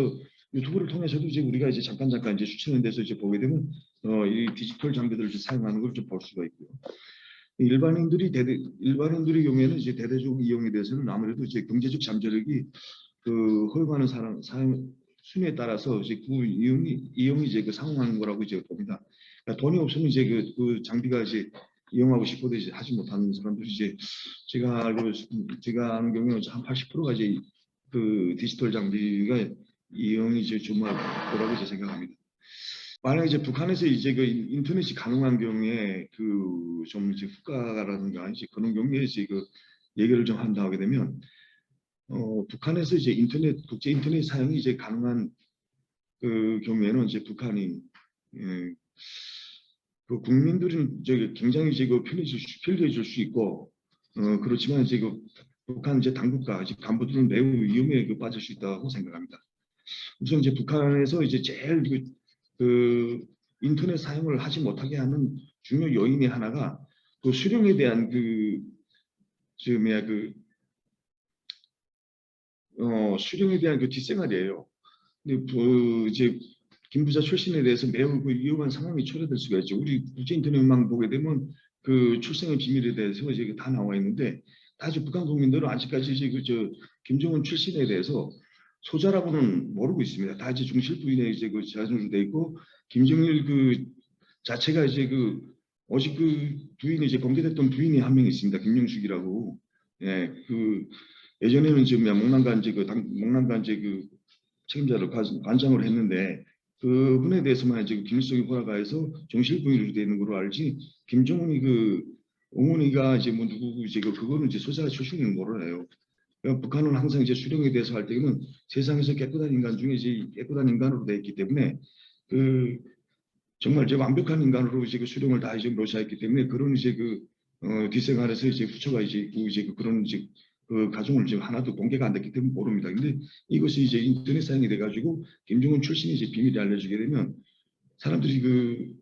유튜브를 통해서도 이제 우리가 이제 잠깐 이제 추천한 데서 이제 보게 되면 이 디지털 장비들을 이제 사용하는 걸 좀 볼 수가 있고요. 일반인들의 경우에는 이제 대대적으로 이용에 대해서는 아무래도 이제 경제적 잠재력이 허용하는 사용 순위에 따라서 이제 이용이 이제 상응하는 거라고 이제 봅니다. 그러니까 돈이 없으면 이제 장비가 이제 이용하고 싶어도 이제 하지 못하는 사람들이 이제 제가 아는 경우에 한 80%가 이제 디지털 장비가 이용이 이제 주말 거라고 이제 생각합니다. 만약 이제 북한에서 이제 인터넷이 가능한 경우에 좀 이제 국가라든가 이제 그런 경우에 이제 얘기를 좀 한다 하게 되면 북한에서 이제 국제 인터넷 사용이 이제 가능한 그 경우에는 이제 북한이 그 국민들은 이제 굉장히 이제 그 편리해질 수 있고 그렇지만 이제 그 북한 이제 당국과 이제 간부들은 매우 위험에 빠질 수 있다고 생각합니다. 우선 이제 북한에서 이제 제일 그 인터넷 사용을 하지 못하게 하는 중요 요인의 하나가 그 수령에 대한 수령에 대한 그 뒷생활이에요. 근데 이제 김 부자 출신에 대해서 매우 그 위험한 상황이 초래될 수가 있죠. 우리 국제 인터넷망 보게 되면 그 출생의 비밀에 대해서 이제 다 나와 있는데 아주 북한 국민들은 아직까지 이제 김정은 출신에 대해서 소자라고는 모르고 있습니다. 다 이제 중실 부인에 이제 자존으로 돼 있고 김정일 자체가 이제 오직 부인이 이제 공개됐던 부인이 한 명 있습니다. 김영숙이라고. 예, 예전에는 지금 목난간 책임자를 관장을 했는데 그분에 대해서만 이제 김일성이 허락하여서 정실 부인으로 되는 걸로 알지 김정은이 어머니가 이제 뭐 누구고 이제 그거는 이제 소자 출신은 모르네요. 북한은 항상 이제 수령에 대해서 할 때는 세상에서 깨끗한 인간 중에 이제 깨끗한 인간으로 되어 있기 때문에 정말 이제 완벽한 인간으로 이제 수령을 다 이제 묘사했기 때문에 그런 이제 뒷생활에서 이제 후처가 이제 그런 이제 가정을 지금 하나도 공개가 안 됐기 때문에 모릅니다. 근데 이것이 이제 인터넷 사용이 돼가지고 김정은 출신이 이제 비밀이 알려지게 되면 사람들이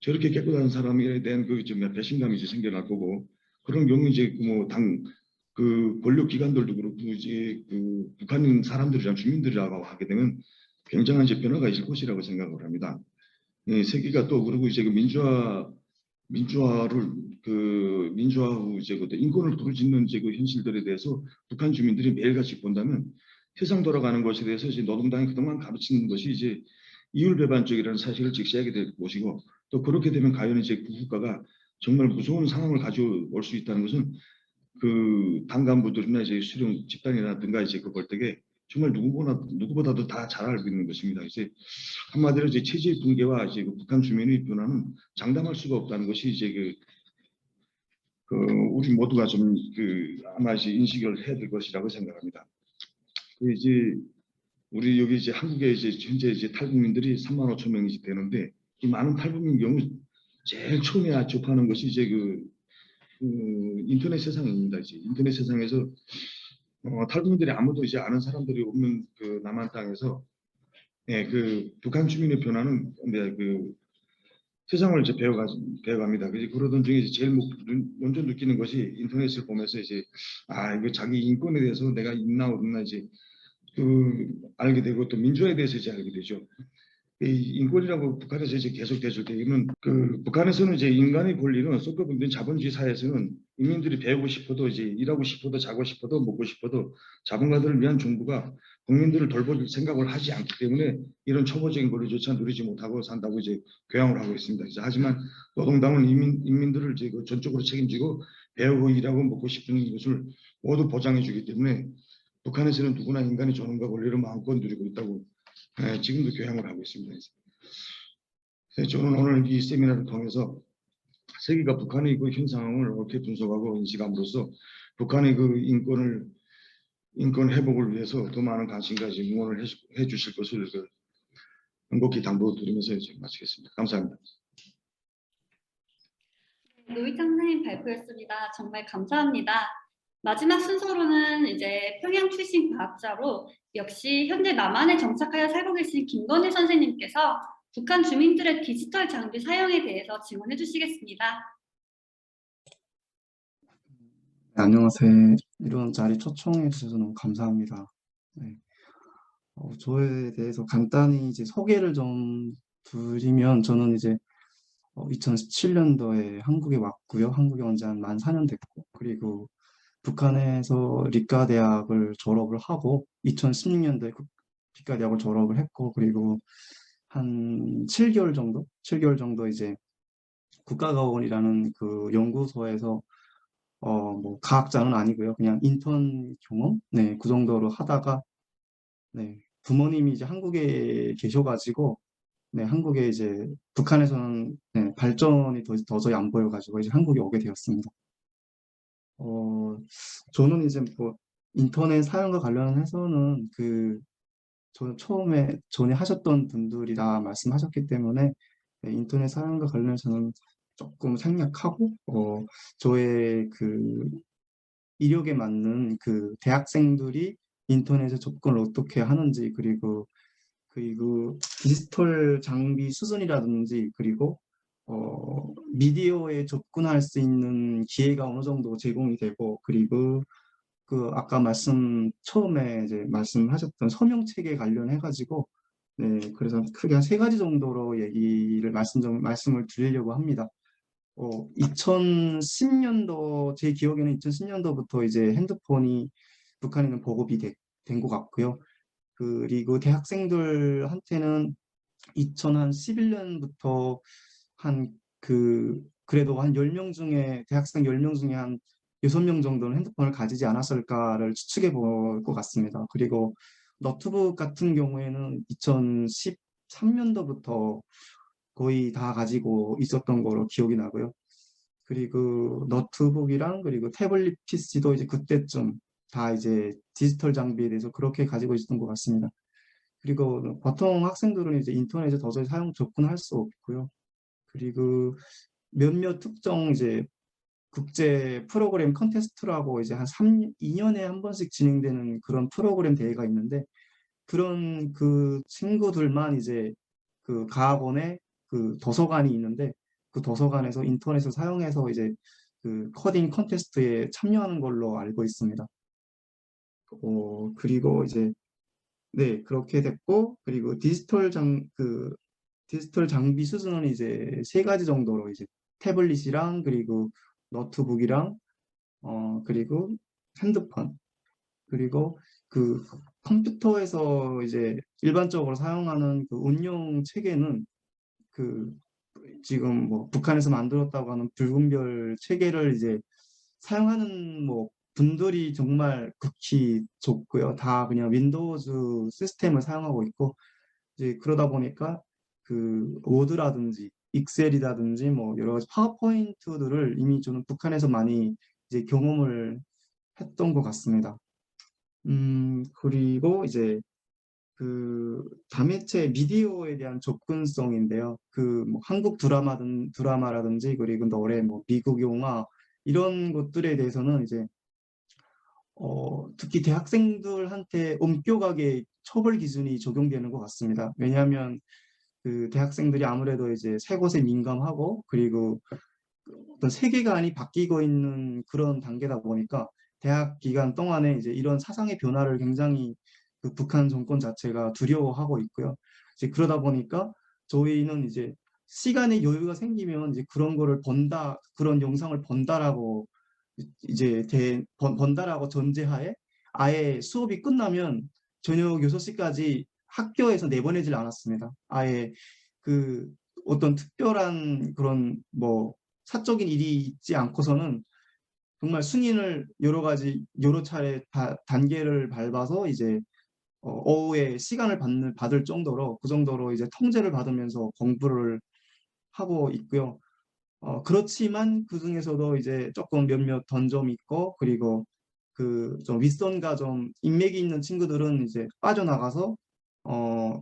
저렇게 깨끗한 사람에 대한 배신감이 이제 생겨날 거고 그런 경우 이제 권력 기관들도 그렇고 이제 북한 사람들이랑 주민들이라고 하게 되면 굉장한 이제 변화가 있을 것이라고 생각을 합니다. 예, 세계가 또 그리고 이제 민주화를 민주화후 이제 인권을 부르짖는 이제 현실들에 대해서 북한 주민들이 매일같이 본다면 세상 돌아가는 것에 대해서 이제 노동당이 그동안 가르치는 것이 이제 이율배반적이라는 사실을 직시하게 될 것이고 또 그렇게 되면 과연 이제 국가가 정말 무서운 상황을 가져올 수 있다는 것은 당 간부들이나 이제 수령 집단이라든가 이제 벌떡에 정말 누구보다도 다 잘 알고 있는 것입니다. 이제 한마디로 이제 체제 붕괴와 이제 북한 주민의 변화는 장담할 수가 없다는 것이 이제 우리 모두가 좀 아마 이제 인식을 해야 될 것이라고 생각합니다. 이제 우리 여기 이제 한국에 이제 현재 이제 탈북민들이 3만 5천 명이 되는데 이 많은 탈북민 경우 제일 처음에 접하는 것이 이제 인터넷 세상입니다. 이제 인터넷 세상에서 탈북민들이 아무도 이제 아는 사람들이 없는 남한 땅에서 북한 주민의 변화는 세상을 이제 배워갑니다. 그러던 중에 이제 제일 먼저 느끼는 것이 인터넷을 보면서 이제 이거 자기 인권에 대해서 내가 있나 없나 이제 알게 되고 또 민주화에 대해서 이제 알게 되죠. 이 인권이라고 북한에서 이제 계속 대줄 때 이거는 북한에서는 이제 인간의 권리는 쏟아붓는 자본주의 사회에서는 인민들이 배우고 싶어도 이제 일하고 싶어도 자고 싶어도 먹고 싶어도 자본가들을 위한 정부가 국민들을 돌볼 생각을 하지 않기 때문에 이런 초보적인 권리조차 누리지 못하고 산다고 이제 교양을 하고 있습니다. 하지만 노동당은 인민들을 이제 전적으로 책임지고 배우고 일하고 먹고 싶은 것을 모두 보장해 주기 때문에 북한에서는 누구나 인간의 존엄과 권리를 마음껏 누리고 있다고 지금도 교양을 하고 있습니다. 그래서 저는 오늘 이 세미나를 통해서 세계가 북한의 현 상황을 옳게 분석하고 인식함으로써 북한의 인권 회복을 위해서 더 많은 관심과 응원을 해 주실 것을 간곡히 당부드리면서 이제 마치겠습니다. 감사합니다.
노희창 선생님 발표였습니다. 정말 감사합니다. 마지막 순서로는 이제 평양 출신 과학자로 역시 현재 남한에 정착하여 살고 계신 김건희 선생님께서 북한 주민들의 디지털 장비 사용에 대해서 질문해 주시겠습니다.
네, 안녕하세요. 이런 자리 초청해 주셔서 너무 감사합니다. 네. 저에 대해서 간단히 이제 소개를 좀 드리면 저는 이제 2017년도에 한국에 왔고요. 한국에 온 지 한 만 4년 됐고 그리고 북한에서 리과대학을 졸업을 하고 2016년도에 리과대학을 졸업을 했고 그리고 한 7개월 정도 이제 국가과학원이라는 연구소에서 뭐 과학자는 아니고요. 그냥 인턴 경험 그 정도로 하다가 부모님이 이제 한국에 계셔가지고 한국에 이제 북한에서는 발전이 도저히 안 보여가지고 이제 한국에 오게 되었습니다. 저는 이제 뭐 인터넷 사용과 관련해서는 저는 처음에 전에 하셨던 분들이 다 말씀하셨기 때문에 인터넷 사용과 관련해서는 조금 생략하고 저의 그 이력에 맞는 그 대학생들이 인터넷에 접근을 어떻게 하는지 그리고 디지털 장비 수준이라든지 그리고 미디어에 접근할 수 있는 기회가 어느 정도 제공이 되고 그리고 그 아까 처음에 이제 말씀하셨던 서명 체계 관련해 가지고 네 그래서 크게 한 3가지 정도로 얘기를 말씀을 드리려고 합니다. 2010년도 제 기억에는 2010년도부터 이제 핸드폰이 북한에는 보급이 된 것 같고요. 그리고 대학생들한테는 2011년부터 그래도 한 10명 중에 대학생 10명 중에 한 6명 정도는 핸드폰을 가지지 않았을까를 추측해 볼 것 같습니다. 그리고 노트북 같은 경우에는 2013년도부터 거의 다 가지고 있었던 거로 기억이 나고요. 그리고 노트북이랑 그리고 태블릿 PC도 이제 그때쯤 다 이제 디지털 장비에 대해서 그렇게 가지고 있었던 것 같습니다. 그리고 보통 학생들은 이제 인터넷에 도저히 접근할 수 없고요. 그리고 몇몇 특정 이제 국제 프로그램 컨테스트라고 이제 한 2년에 한 번씩 진행되는 그런 프로그램 대회가 있는데 그런 그 친구들만 이제 그 가학원에 그 도서관이 있는데 그 도서관에서 인터넷을 사용해서 이제 그 코딩 컨테스트에 참여하는 걸로 알고 있습니다. 그리고 이제 네 그렇게 됐고 그리고 디지털 장비 수준은 이제 3가지 정도로 이제 태블릿이랑 그리고 노트북이랑 그리고 핸드폰 그리고 그 컴퓨터에서 이제 일반적으로 사용하는 그 운영 체계는 그 지금 뭐 북한에서 만들었다고 하는 붉은 별 체계를 이제 사용하는 뭐 분들이 정말 극히 좁고요. 다 그냥 윈도우즈 시스템을 사용하고 있고 이제 그러다 보니까 그 워드라든지 익셀이라든지 뭐 여러 가지 파워포인트들을 이미 저는 북한에서 많이 이제 경험을 했던 것 같습니다. 그리고 이제 그 다매체 미디어에 대한 접근성인데요. 뭐 한국 드라마라든지 그리고 노래, 뭐 미국 영화 이런 것들에 대해서는 이제 특히 대학생들한테 엄격하게 처벌 기준이 적용되는 것 같습니다. 왜냐하면 그 대학생들이 아무래도 이제 새 것에 민감하고 그리고 어떤 세계관이 바뀌고 있는 그런 단계다 보니까 대학 기간 동안에 이제 이런 사상의 변화를 굉장히 그 북한 정권 자체가 두려워하고 있고요. 이제 그러다 보니까 저희는 이제 시간의 여유가 생기면 이제 그런 영상을 번다라고 번다라고 전제하에 아예 수업이 끝나면 저녁 6시까지 학교에서 내보내질 않았습니다. 아예 그 어떤 특별한 그런 뭐 사적인 일이 있지 않고서는 정말 승인을 여러 차례 단계를 밟아서 이제 오후에 시간을 받을 정도로 그 정도로 이제 통제를 받으면서 공부를 하고 있고요. 그렇지만 그 중에서도 이제 조금 몇몇 던점이 있고 그리고 그 좀 윗선과 좀 인맥이 있는 친구들은 이제 빠져나가서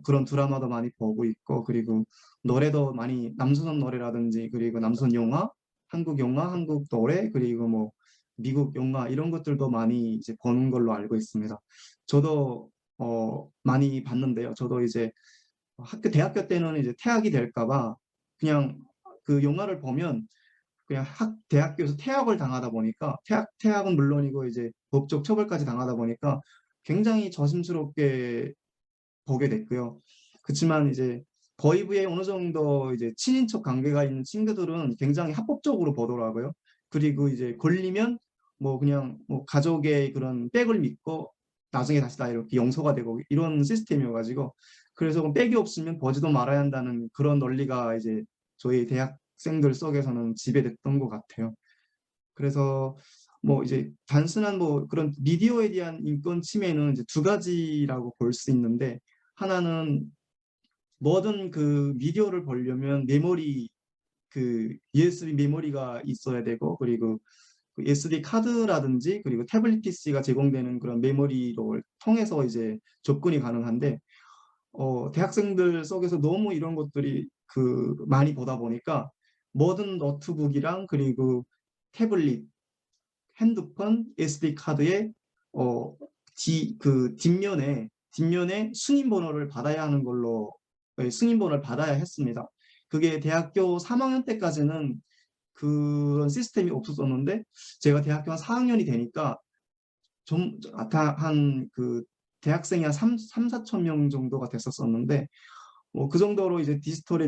그런 드라마도 많이 보고 있고 그리고 노래도 많이 남조선 노래라든지 그리고 남조선 영화, 한국 영화, 한국 노래 그리고 뭐 미국 영화 이런 것들도 많이 이제 보는 걸로 알고 있습니다. 저도 많이 봤는데요. 저도 이제 대학교 때는 이제 퇴학이 될까 봐 그냥 그 영화를 보면 그냥 대학교에서 퇴학을 당하다 보니까 퇴학은 물론이고 이제 법적 처벌까지 당하다 보니까 굉장히 조심스럽게 보게 됐고요. 그렇지만 이제 거의부에 어느 정도 이제 친인척 관계가 있는 친구들은 굉장히 합법적으로 보더라고요. 그리고 이제 걸리면 뭐 그냥 뭐 가족의 그런 백을 믿고 나중에 다시 다 이렇게 용서가 되고 이런 시스템이어가지고 그래서 백이 없으면 보지도 말아야 한다는 그런 논리가 이제 저희 대학생들 속에서는 지배됐던 것 같아요. 그래서 뭐 이제 단순한 뭐 그런 미디어에 대한 인권 침해는 이제 2가지라고 볼 수 있는데 하나는 뭐든 그 미디어를 보려면 USB 메모리가 있어야 되고 그리고 그 SD 카드라든지 그리고 태블릿 PC가 제공되는 그런 메모리를 통해서 이제 접근이 가능한데 대학생들 속에서 너무 이런 것들이 많이 보다 보니까 모든 노트북이랑 그리고 태블릿, 핸드폰, SD 카드에 뒷면에 승인 번호를 받아야 하는 걸로 승인 번호를 받아야 했습니다. 그게 대학교 3학년 때까지는 그런 시스템이 없었었는데 제가 대학교 한 4학년이 되니까 대학생이 한 4천 명 정도가 됐었었는데 그 정도로 이제 디지털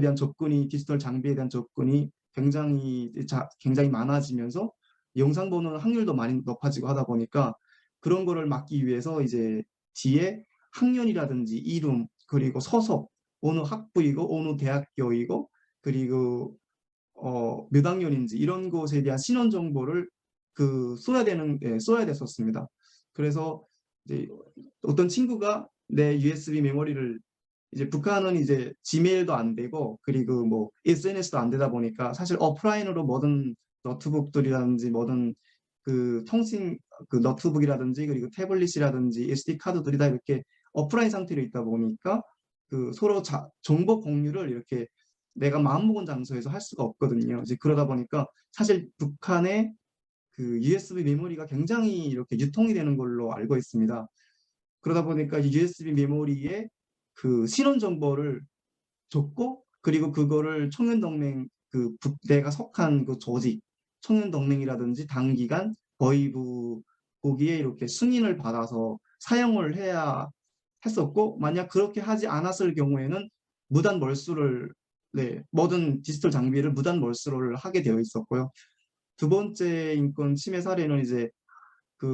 장비에 대한 접근이 굉장히 많아지면서 영상 보는 확률도 많이 높아지고 하다 보니까 그런 거를 막기 위해서 이제 뒤에 학년이라든지 이름 그리고 소속 어느 학부이고 어느 대학교이고 그리고 몇 학년인지 이런 것에 대한 신원 정보를 써야 됐었습니다. 그래서 이제 어떤 친구가 내 USB 메모리를 이제 북한은 이제 지메일도 안 되고 그리고 뭐 SNS도 안 되다 보니까 사실 오프라인으로 모든 노트북들이라든지 모든 노트북이라든지 그리고 태블릿이라든지 SD 카드들이 다 이렇게 오프라인 상태로 있다 보니까 서로 정보 공유를 이렇게 내가 마음먹은 장소에서 할 수가 없거든요. 이제 그러다 보니까 사실 북한의 USB 메모리가 굉장히 이렇게 유통이 되는 걸로 알고 있습니다. 그러다 보니까 USB 메모리에 신원 정보를 줬고 그리고 그거를 청년동맹 내가 속한 조직 청년동맹이라든지 단기간 거의부 거기에 이렇게 승인을 받아서 사용을 해야 했었고 만약 그렇게 하지 않았을 경우에는 무단 몰수를 모든 디지털 장비를 무단 몰수를 하게 되어 있었고요. 두 번째 인권 침해 사례는 이제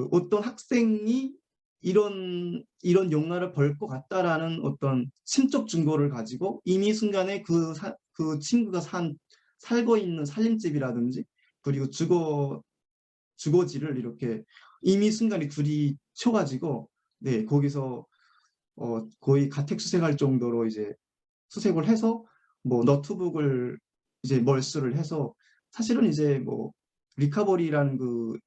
어떤 학생이 이런 영화를 볼 것 같다라는 어떤 심적 증거를 가지고 이미 순간에 그 친구가 살고 있는 살림집이라든지 그리고 주거지를 이렇게 이미 순간에 둘이 쳐가지고 거기서 거의 가택 수색할 정도로 이제 수색을 해서 뭐 노트북을 이제 몰수를 해서 사실은 이제 뭐 리카버리라는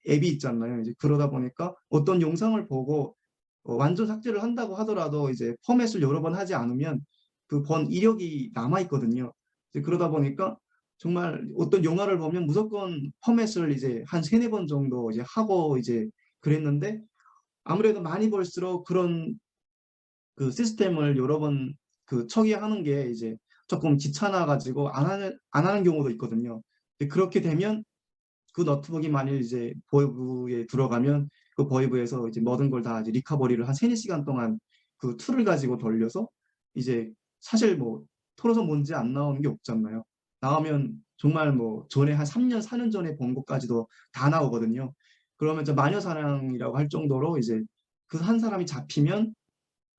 앱이 있잖아요. 이제 그러다 보니까 어떤 영상을 보고 완전 삭제를 한다고 하더라도 이제 포맷을 여러 번 하지 않으면 본 이력이 남아 있거든요. 이제 그러다 보니까 정말 어떤 영화를 보면 무조건 포맷을 이제 한 3-4번 정도 이제 하고 이제 그랬는데 아무래도 많이 볼수록 그런 시스템을 여러 번 처리하는 게 이제 조금 귀찮아 가지고 안 하는 경우도 있거든요. 그렇게 되면 그 노트북이 만일 이제 보이브에 들어가면 그 보이브에서 이제 모든 걸 다 이제 리커버리를 한 3-4시간 동안 툴을 가지고 돌려서 이제 사실 뭐 털어서 뭔지 안 나오는 게 없잖아요. 나오면 정말 뭐 전에 한 3년, 4년 전에 본 것까지도 다 나오거든요. 그러면 이제 마녀사냥이라고 할 정도로 이제 그 한 사람이 잡히면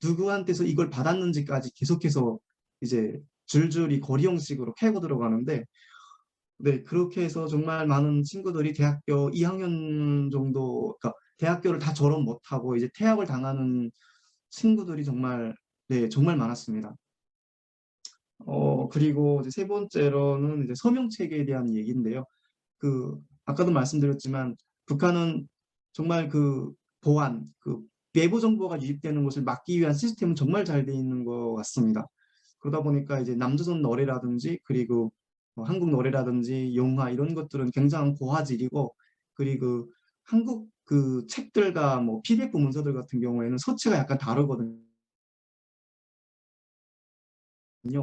누구한테서 이걸 받았는지까지 계속해서 이제 줄줄이 거리 형식으로 캐고 들어가는데 그렇게 해서 정말 많은 친구들이 대학교 2학년 정도, 그러니까 대학교를 다 졸업 못하고 이제 퇴학을 당하는 친구들이 정말 많았습니다. 그리고 이제 세 번째로는 이제 서명체계에 대한 얘기인데요. 아까도 말씀드렸지만 북한은 정말 보안, 외부 정보가 유입되는 것을 막기 위한 시스템은 정말 잘 돼 있는 것 같습니다. 그러다 보니까 이제 남조선 노래라든지 그리고 한국 노래라든지 영화 이런 것들은 굉장히 고화질이고 그리고 한국 책들과 뭐 PDF 문서들 같은 경우에는 서체가 약간 다르거든요.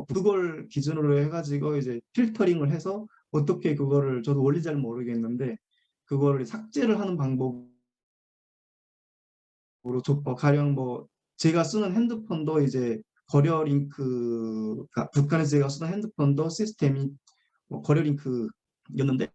그걸 기준으로 해가지고 이제 필터링을 해서 어떻게 그거를 저도 원리 잘 모르겠는데 그거를 삭제를 하는 방법으로 가령 뭐 제가 쓰는 핸드폰도 이제 거려 링크가 북한에서 제가 쓰는 핸드폰도 시스템이 거려 링크였는데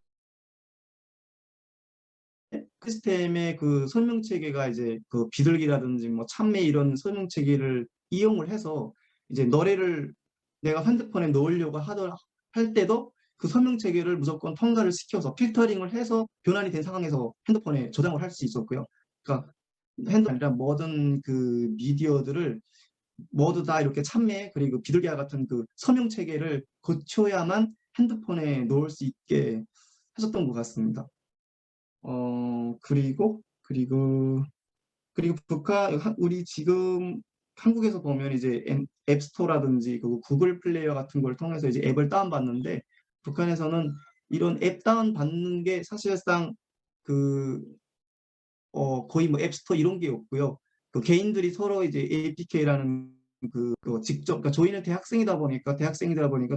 시스템의 설명 체계가 이제 비둘기라든지 뭐 참매 이런 설명 체계를 이용을 해서 이제 노래를 내가 핸드폰에 넣으려고 할 때도 그 설명 체계를 무조건 통과를 시켜서 필터링을 해서 변환이 된 상황에서 핸드폰에 저장을 할 수 있었고요. 그러니까 핸드폰 아니라 모든 미디어들을 모두 다 이렇게 참매 그리고 비둘기와 같은 서명 체계를 거쳐야만 핸드폰에 넣을 수 있게 했었던 것 같습니다. 그리고 우리 지금 한국에서 보면 이제 앱스토어라든지 그 구글 플레이어 같은 걸 통해서 이제 앱을 다운받는데, 북한에서는 이런 앱 다운받는 게 사실상 그 거의 뭐 앱스토어 이런 게 없고요. 그 개인들이 서로 이제 APK라는 직접, 그러니까 저희는 대학생이다 보니까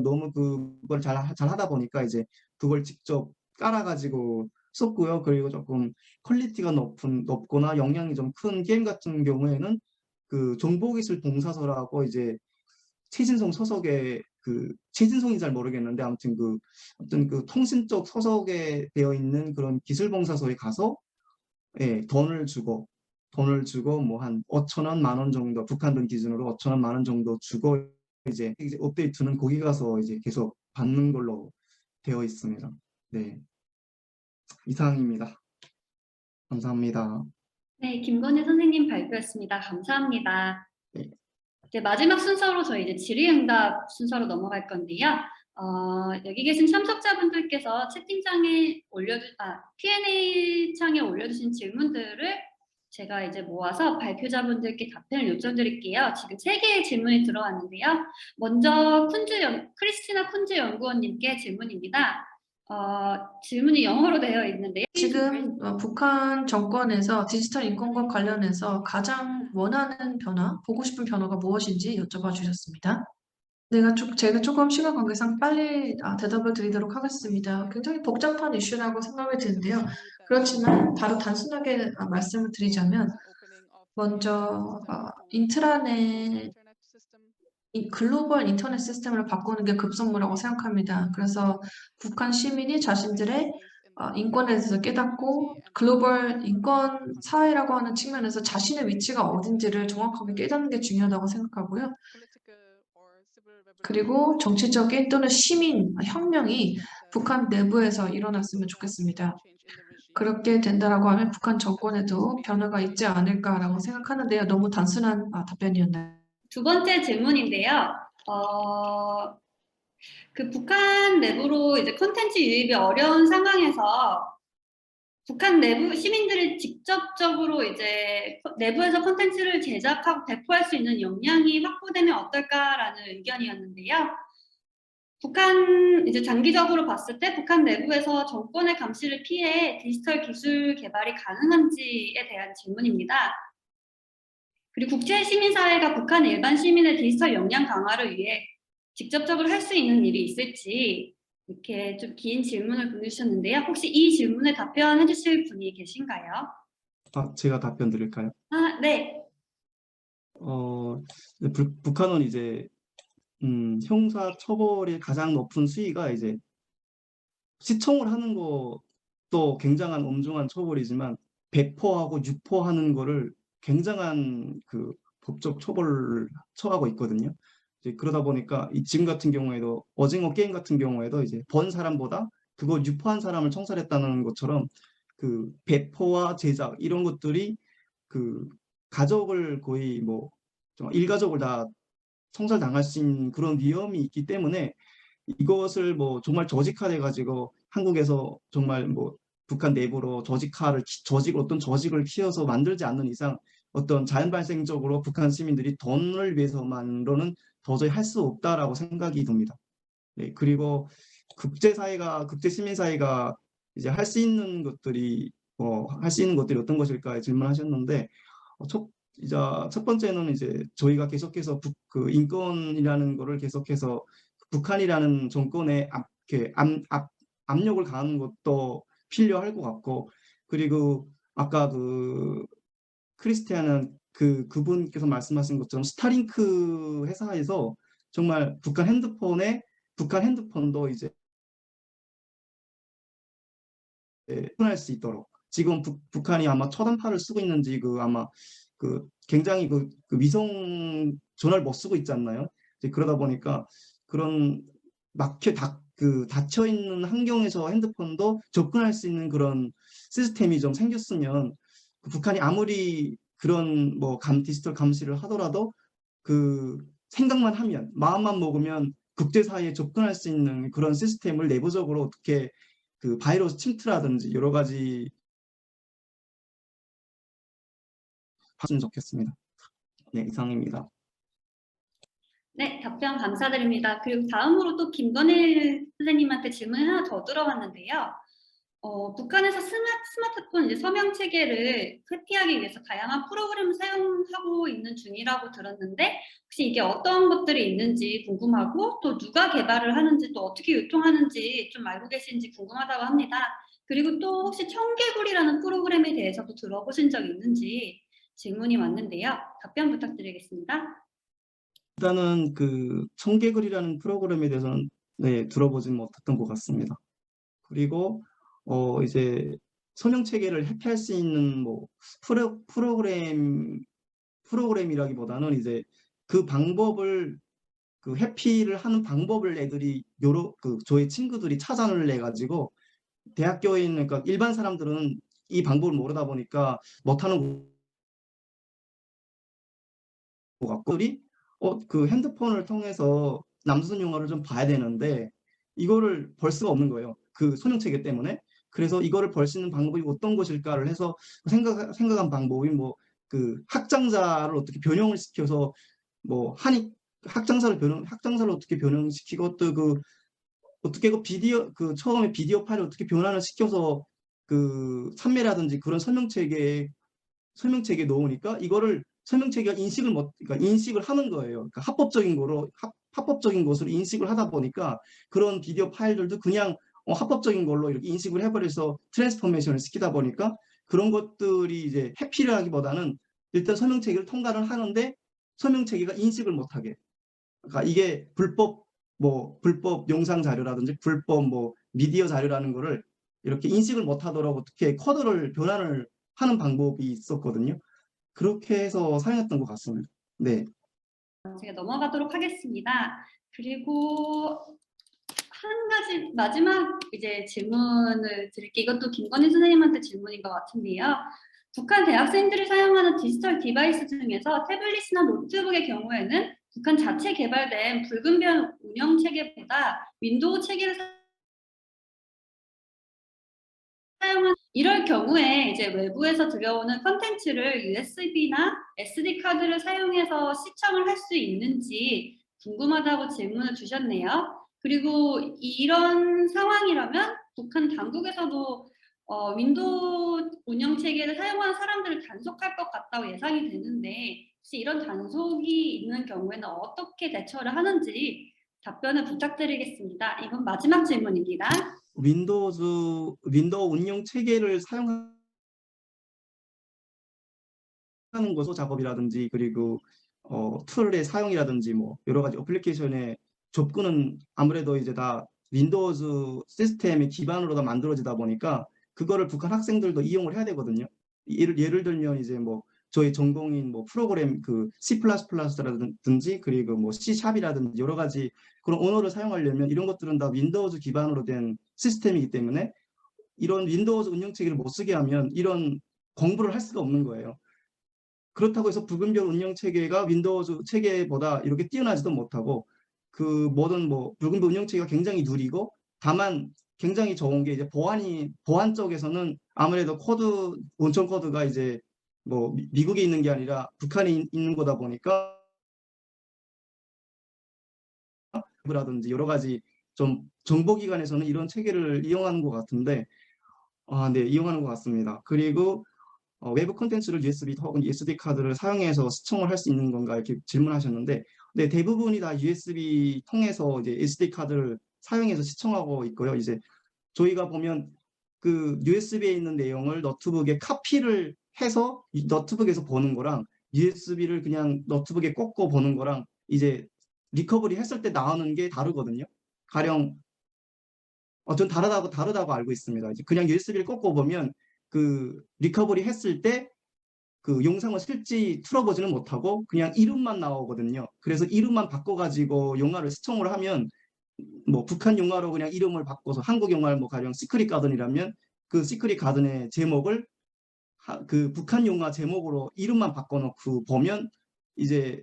너무 그걸 잘 하다 보니까 이제 그걸 직접 깔아가지고 썼고요. 그리고 조금 퀄리티가 높거나 영향이 좀 큰 게임 같은 경우에는 그 정보기술 봉사서라고 이제 최진성 소속의 최진성이 잘 모르겠는데 아무튼 어떤 그 통신 쪽 소속에 되어 있는 그런 기술 봉사소에 가서 돈을 주고 뭐 한 5,000원, 10,000원 정도, 북한 돈 기준으로 5,000원, 10,000원 정도 주고 이제 업데이트는 거기 가서 이제 계속 받는 걸로 되어 있습니다. 네, 이상입니다. 감사합니다.
네, 김건희 선생님 발표였습니다. 감사합니다.
네.
이제 마지막 순서로 저희 이제 질의응답 순서로 넘어갈 건데요. 여기 계신 참석자분들께서 채팅창에 Q&A 창에 올려주신 질문들을 제가 이제 모아서 발표자분들께 답변을 요청드릴게요. 지금 3개의 질문이 들어왔는데요. 먼저 크리스티나 쿤즈 연구원님께 질문입니다. 질문이 영어로 되어 있는데요.
지금 북한 정권에서 디지털 인권과 관련해서 가장 원하는 변화, 보고 싶은 변화가 무엇인지 여쭤봐 주셨습니다. 제가 조금 시간 관계상 빨리 대답을 드리도록 하겠습니다. 굉장히 복잡한 이슈라고 생각이 드는데요. 그렇지만 바로 단순하게 말씀을 드리자면, 먼저 인트라넷 글로벌 인터넷 시스템을 바꾸는 게 급선무라고 생각합니다. 그래서 북한 시민이 자신들의 인권에 대해서 깨닫고 글로벌 인권 사회라고 하는 측면에서 자신의 위치가 어딘지를 정확하게 깨닫는 게 중요하다고 생각하고요. 그리고 정치적인 또는 시민 혁명이 북한 내부에서 일어났으면 좋겠습니다. 그렇게 된다라고 하면 북한 정권에도 변화가 있지 않을까라고 생각하는데요. 너무 단순한 답변이었나요?
두 번째 질문인데요. 그 북한 내부로 이제 콘텐츠 유입이 어려운 상황에서 북한 내부 시민들이 직접적으로 이제 내부에서 콘텐츠를 제작하고 배포할 수 있는 역량이 확보되면 어떨까라는 의견이었는데요. 북한 이제 장기적으로 봤을 때 북한 내부에서 정권의 감시를 피해 디지털 기술 개발이 가능한지에 대한 질문입니다. 그리고 국제 시민사회가 북한 일반 시민의 디지털 역량 강화를 위해 직접적으로 할 수 있는 일이 있을지 이렇게 좀 긴 질문을 보내주셨는데요. 혹시 이 질문에 답변해 주실 분이 계신가요?
제가 답변 드릴까요?
네.
북한은 이제 형사 처벌의 가장 높은 수위가 이제 시청을 하는 것도 굉장한 엄중한 처벌이지만 배포하고 유포하는 거를 굉장한 그 법적 처벌을 처하고 있거든요. 이제 그러다 보니까 지금 같은 경우에도 오징어 게임 같은 경우에도 이제 번 사람보다 그걸 유포한 사람을 청살했다는 것처럼 그 배포와 제작 이런 것들이 그 가족을 거의 뭐 일가족을 다 청살당할 수 있는 그런 위험이 있기 때문에 이것을 뭐 정말 조직화돼 가지고 한국에서 정말 뭐 북한 내부로 어떤 조직을 키워서 만들지 않는 이상 어떤 자연 발생적으로 북한 시민들이 돈을 위해서만으로는 도저히 할 수 없다라고 생각이 듭니다. 네, 그리고 국제 시민 사회가 이제 할 수 있는 것들이 어떤 것일까 질문하셨는데 첫 번째는 이제 저희가 계속해서 그 인권이라는 거를 계속해서 북한이라는 정권에 압력을 가하는 것도 필요할 것 같고, 그리고 아까 크리스티아는 그분께서 말씀하신 것처럼 스타링크 회사에서 정말 북한 핸드폰도 이제 오픈할 수 있도록 지금 북한이 아마 초단파를 쓰고 있는지 아마 굉장히 위성 전화를 못 쓰고 있지 않나요? 이제 그러다 보니까 그런 닫혀 있는 환경에서 핸드폰도 접근할 수 있는 그런 시스템이 좀 생겼으면 북한이 아무리 그런 디지털 감시를 하더라도 생각만 하면 마음만 먹으면 국제사회에 접근할 수 있는 그런 시스템을 내부적으로 어떻게 바이러스 침투라든지 여러 가지 봤으면 좋겠습니다. 네, 이상입니다.
네, 답변 감사드립니다. 그리고 다음으로 또 김건일 선생님한테 질문이 하나 더 들어왔는데요. 북한에서 스마트폰 이제 서명 체계를 회피하기 위해서 다양한 프로그램을 사용하고 있는 중이라고 들었는데 혹시 이게 어떤 것들이 있는지 궁금하고 또 누가 개발을 하는지 또 어떻게 유통하는지 좀 알고 계신지 궁금하다고 합니다. 그리고 또 혹시 청개구리라는 프로그램에 대해서도 들어보신 적 있는지 질문이 왔는데요. 답변 부탁드리겠습니다.
일단은 그 청개구리라는 프로그램에 대해서는 네, 들어보진 못했던 것 같습니다. 그리고 이제 서명 체계를 회피할 수 있는 뭐 프로그램이라기보다는 이제 그 방법을 그 회피를 하는 방법을 애들이 저희 친구들이 찾아내 가지고 대학교에 있는 그러니까 일반 사람들은 이 방법을 모르다 보니까 못하는 것 같고 그 핸드폰을 통해서 남순 영화를 좀 봐야 되는데 이거를 벌 수가 없는 거예요. 그 소형 체계 때문에. 그래서 이거를 벌 수 있는 방법이 어떤 것일까를 해서 생각한 방법이 뭐 그 학장자를 어떻게 변형을 시켜서 뭐 학장사를 어떻게 변형시키고 또 그 어떻게 그 처음에 비디오 파일을 어떻게 변환을 시켜서 그 판매라든지 그런 설명 체계에 넣으니까 이거를 설명 체계가 그러니까 인식을 하는 거예요. 그러니까 합법적인 것으로 인식을 하다 보니까 그런 비디오 파일들도 그냥 합법적인 걸로 이렇게 인식을 해버려서 트랜스포메이션을 시키다 보니까 그런 것들이 이제 회피를 하기보다는 일단 설명 체계를 통과를 하는데 설명 체계가 인식을 못하게. 그러니까 이게 불법 영상 자료라든지 불법 미디어 자료라는 거를 이렇게 인식을 못하도록 어떻게 코드를 변환을 하는 방법이 있었거든요. 그렇게 해서 사용했던 것 같습니다. 네.
제가 넘어가도록 하겠습니다. 그리고 한 가지 마지막 이제 질문을 드릴게요. 이것도 김건희 선생님한테 질문인 것 같은데요. 북한 대학생들이 사용하는 디지털 디바이스 중에서 태블릿이나 노트북의 경우에는 북한 자체 개발된 불금별 운영 체계보다 윈도우 체계를 사용한 이럴 경우에 이제 외부에서 들여오는 컨텐츠를 USB나 SD 카드를 사용해서 시청을 할 수 있는지 궁금하다고 질문을 주셨네요. 그리고 이런 상황이라면 북한 당국에서도 윈도우 운영 체계를 사용하는 사람들을 단속할 것 같다고 예상이 되는데 혹시 이런 단속이 있는 경우에는 어떻게 대처를 하는지 답변을 부탁드리겠습니다. 이건 마지막 질문입니다.
윈도우 운영 체계를 사용하는 것소 작업이라든지 그리고 툴의 사용이라든지 뭐 여러 가지 어플리케이션의 접근은 아무래도 이제 다 윈도우즈 시스템의 기반으로 다 만들어지다 보니까 그거를 북한 학생들도 이용을 해야 되거든요. 예를 들면 이제 뭐 저희 전공인 뭐 프로그램 그 C++라든지 그리고 뭐 C#이라든지 여러 가지 그런 언어를 사용하려면 이런 것들은 다 윈도우즈 기반으로 된 시스템이기 때문에 이런 윈도우즈 운영체계를 못 쓰게 하면 이런 공부를 할 수가 없는 거예요. 그렇다고 해서 불금별 운영체계가 윈도우즈 체계보다 이렇게 뛰어나지도 못하고 그 모든 불금별 운영체계가 굉장히 느리고 다만 굉장히 좋은 게 이제 보안 쪽에서는 아무래도 원천 코드가 이제 뭐 미국에 있는 게 아니라 북한에 있는 거다 보니까 라든지 여러 가지 좀 정보기관에서는 이런 체계를 이용하는 것 같은데 네, 이용하는 것 같습니다. 그리고 외부 콘텐츠를 USB 혹은 SD 카드를 사용해서 시청을 할 수 있는 건가 이렇게 질문하셨는데 네, 대부분이 다 USB 통해서 이제 SD 카드를 사용해서 시청하고 있고요. 이제 저희가 보면 그 USB에 있는 내용을 노트북에 카피를 해서 노트북에서 보는 거랑 USB를 그냥 노트북에 꽂고 보는 거랑 이제 리커버리 했을 때 나오는 게 다르거든요. 가령 전 다르다고 알고 있습니다. 이제 그냥 USB를 꽂고 보면 그 리커버리 했을 때 그 영상을 실제 틀어보지는 못하고 그냥 이름만 나오거든요. 그래서 이름만 바꿔가지고 영화를 시청을 하면 뭐 북한 영화로 그냥 이름을 바꿔서 한국 영화를 뭐 가령 시크릿 가든이라면 그 시크릿 가든의 제목을 그 북한 영화 제목으로 이름만 바꿔놓고 보면 이제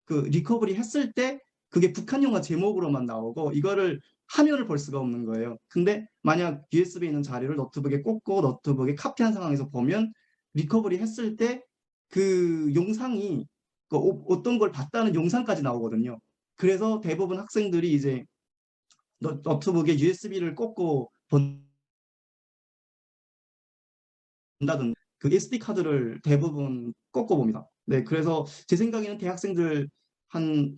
그 리커버리 했을 때 그게 북한 영화 제목으로만 나오고 이거를 화면을 볼 수가 없는 거예요. 근데 만약 USB에 있는 자료를 노트북에 꽂고 노트북에 카피한 상황에서 보면 리커버리 했을 때 그 영상이 어떤 걸 봤다는 영상까지 나오거든요. 그래서 대부분 학생들이 이제 노트북에 USB를 꽂고 본다든 그 SD 카드를 대부분 꽂고 봅니다. 네, 그래서 제 생각에는 대학생들 한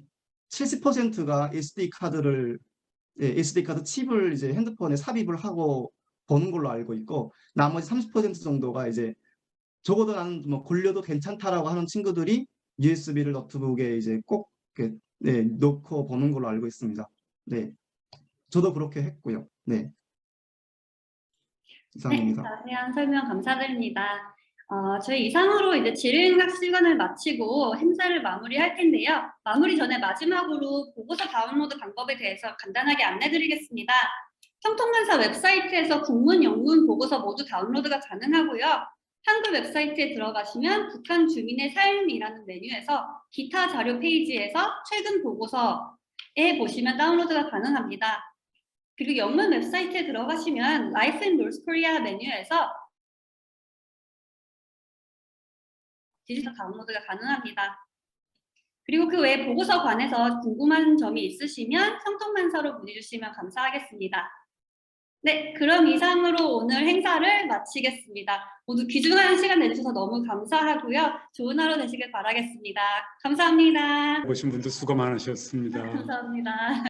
70%가 SD 카드 칩을 이제 핸드폰에 삽입을 하고 보는 걸로 알고 있고, 나머지 30% 정도가 이제 적어도 나는 뭐 걸려도 괜찮다라고 하는 친구들이 USB를 노트북에 이제 꼭 이렇게, 네, 놓고 보는 걸로 알고 있습니다. 네, 저도 그렇게 했고요. 네,
네,
이상입니다.
자세한 설명 감사드립니다. 저희 이상으로 이제 지능학 시간을 마치고 행사를 마무리할 텐데요. 마무리 전에 마지막으로 보고서 다운로드 방법에 대해서 간단하게 안내드리겠습니다. 성통만사 웹사이트에서 국문, 영문 보고서 모두 다운로드가 가능하고요. 한글 웹사이트에 들어가시면 북한 주민의 삶이라는 메뉴에서 기타 자료 페이지에서 최근 보고서에 보시면 다운로드가 가능합니다. 그리고 영문 웹사이트에 들어가시면 Life in North Korea 메뉴에서 디지털 다운로드가 가능합니다. 그리고 그 외에 보고서 관해서 궁금한 점이 있으시면 성통만사로 문의 주시면 감사하겠습니다. 네, 그럼 이상으로 오늘 행사를 마치겠습니다. 모두 귀중한 시간 내주셔서 너무 감사하고요. 좋은 하루 되시길 바라겠습니다. 감사합니다.
보신 분들 수고 많으셨습니다.
감사합니다.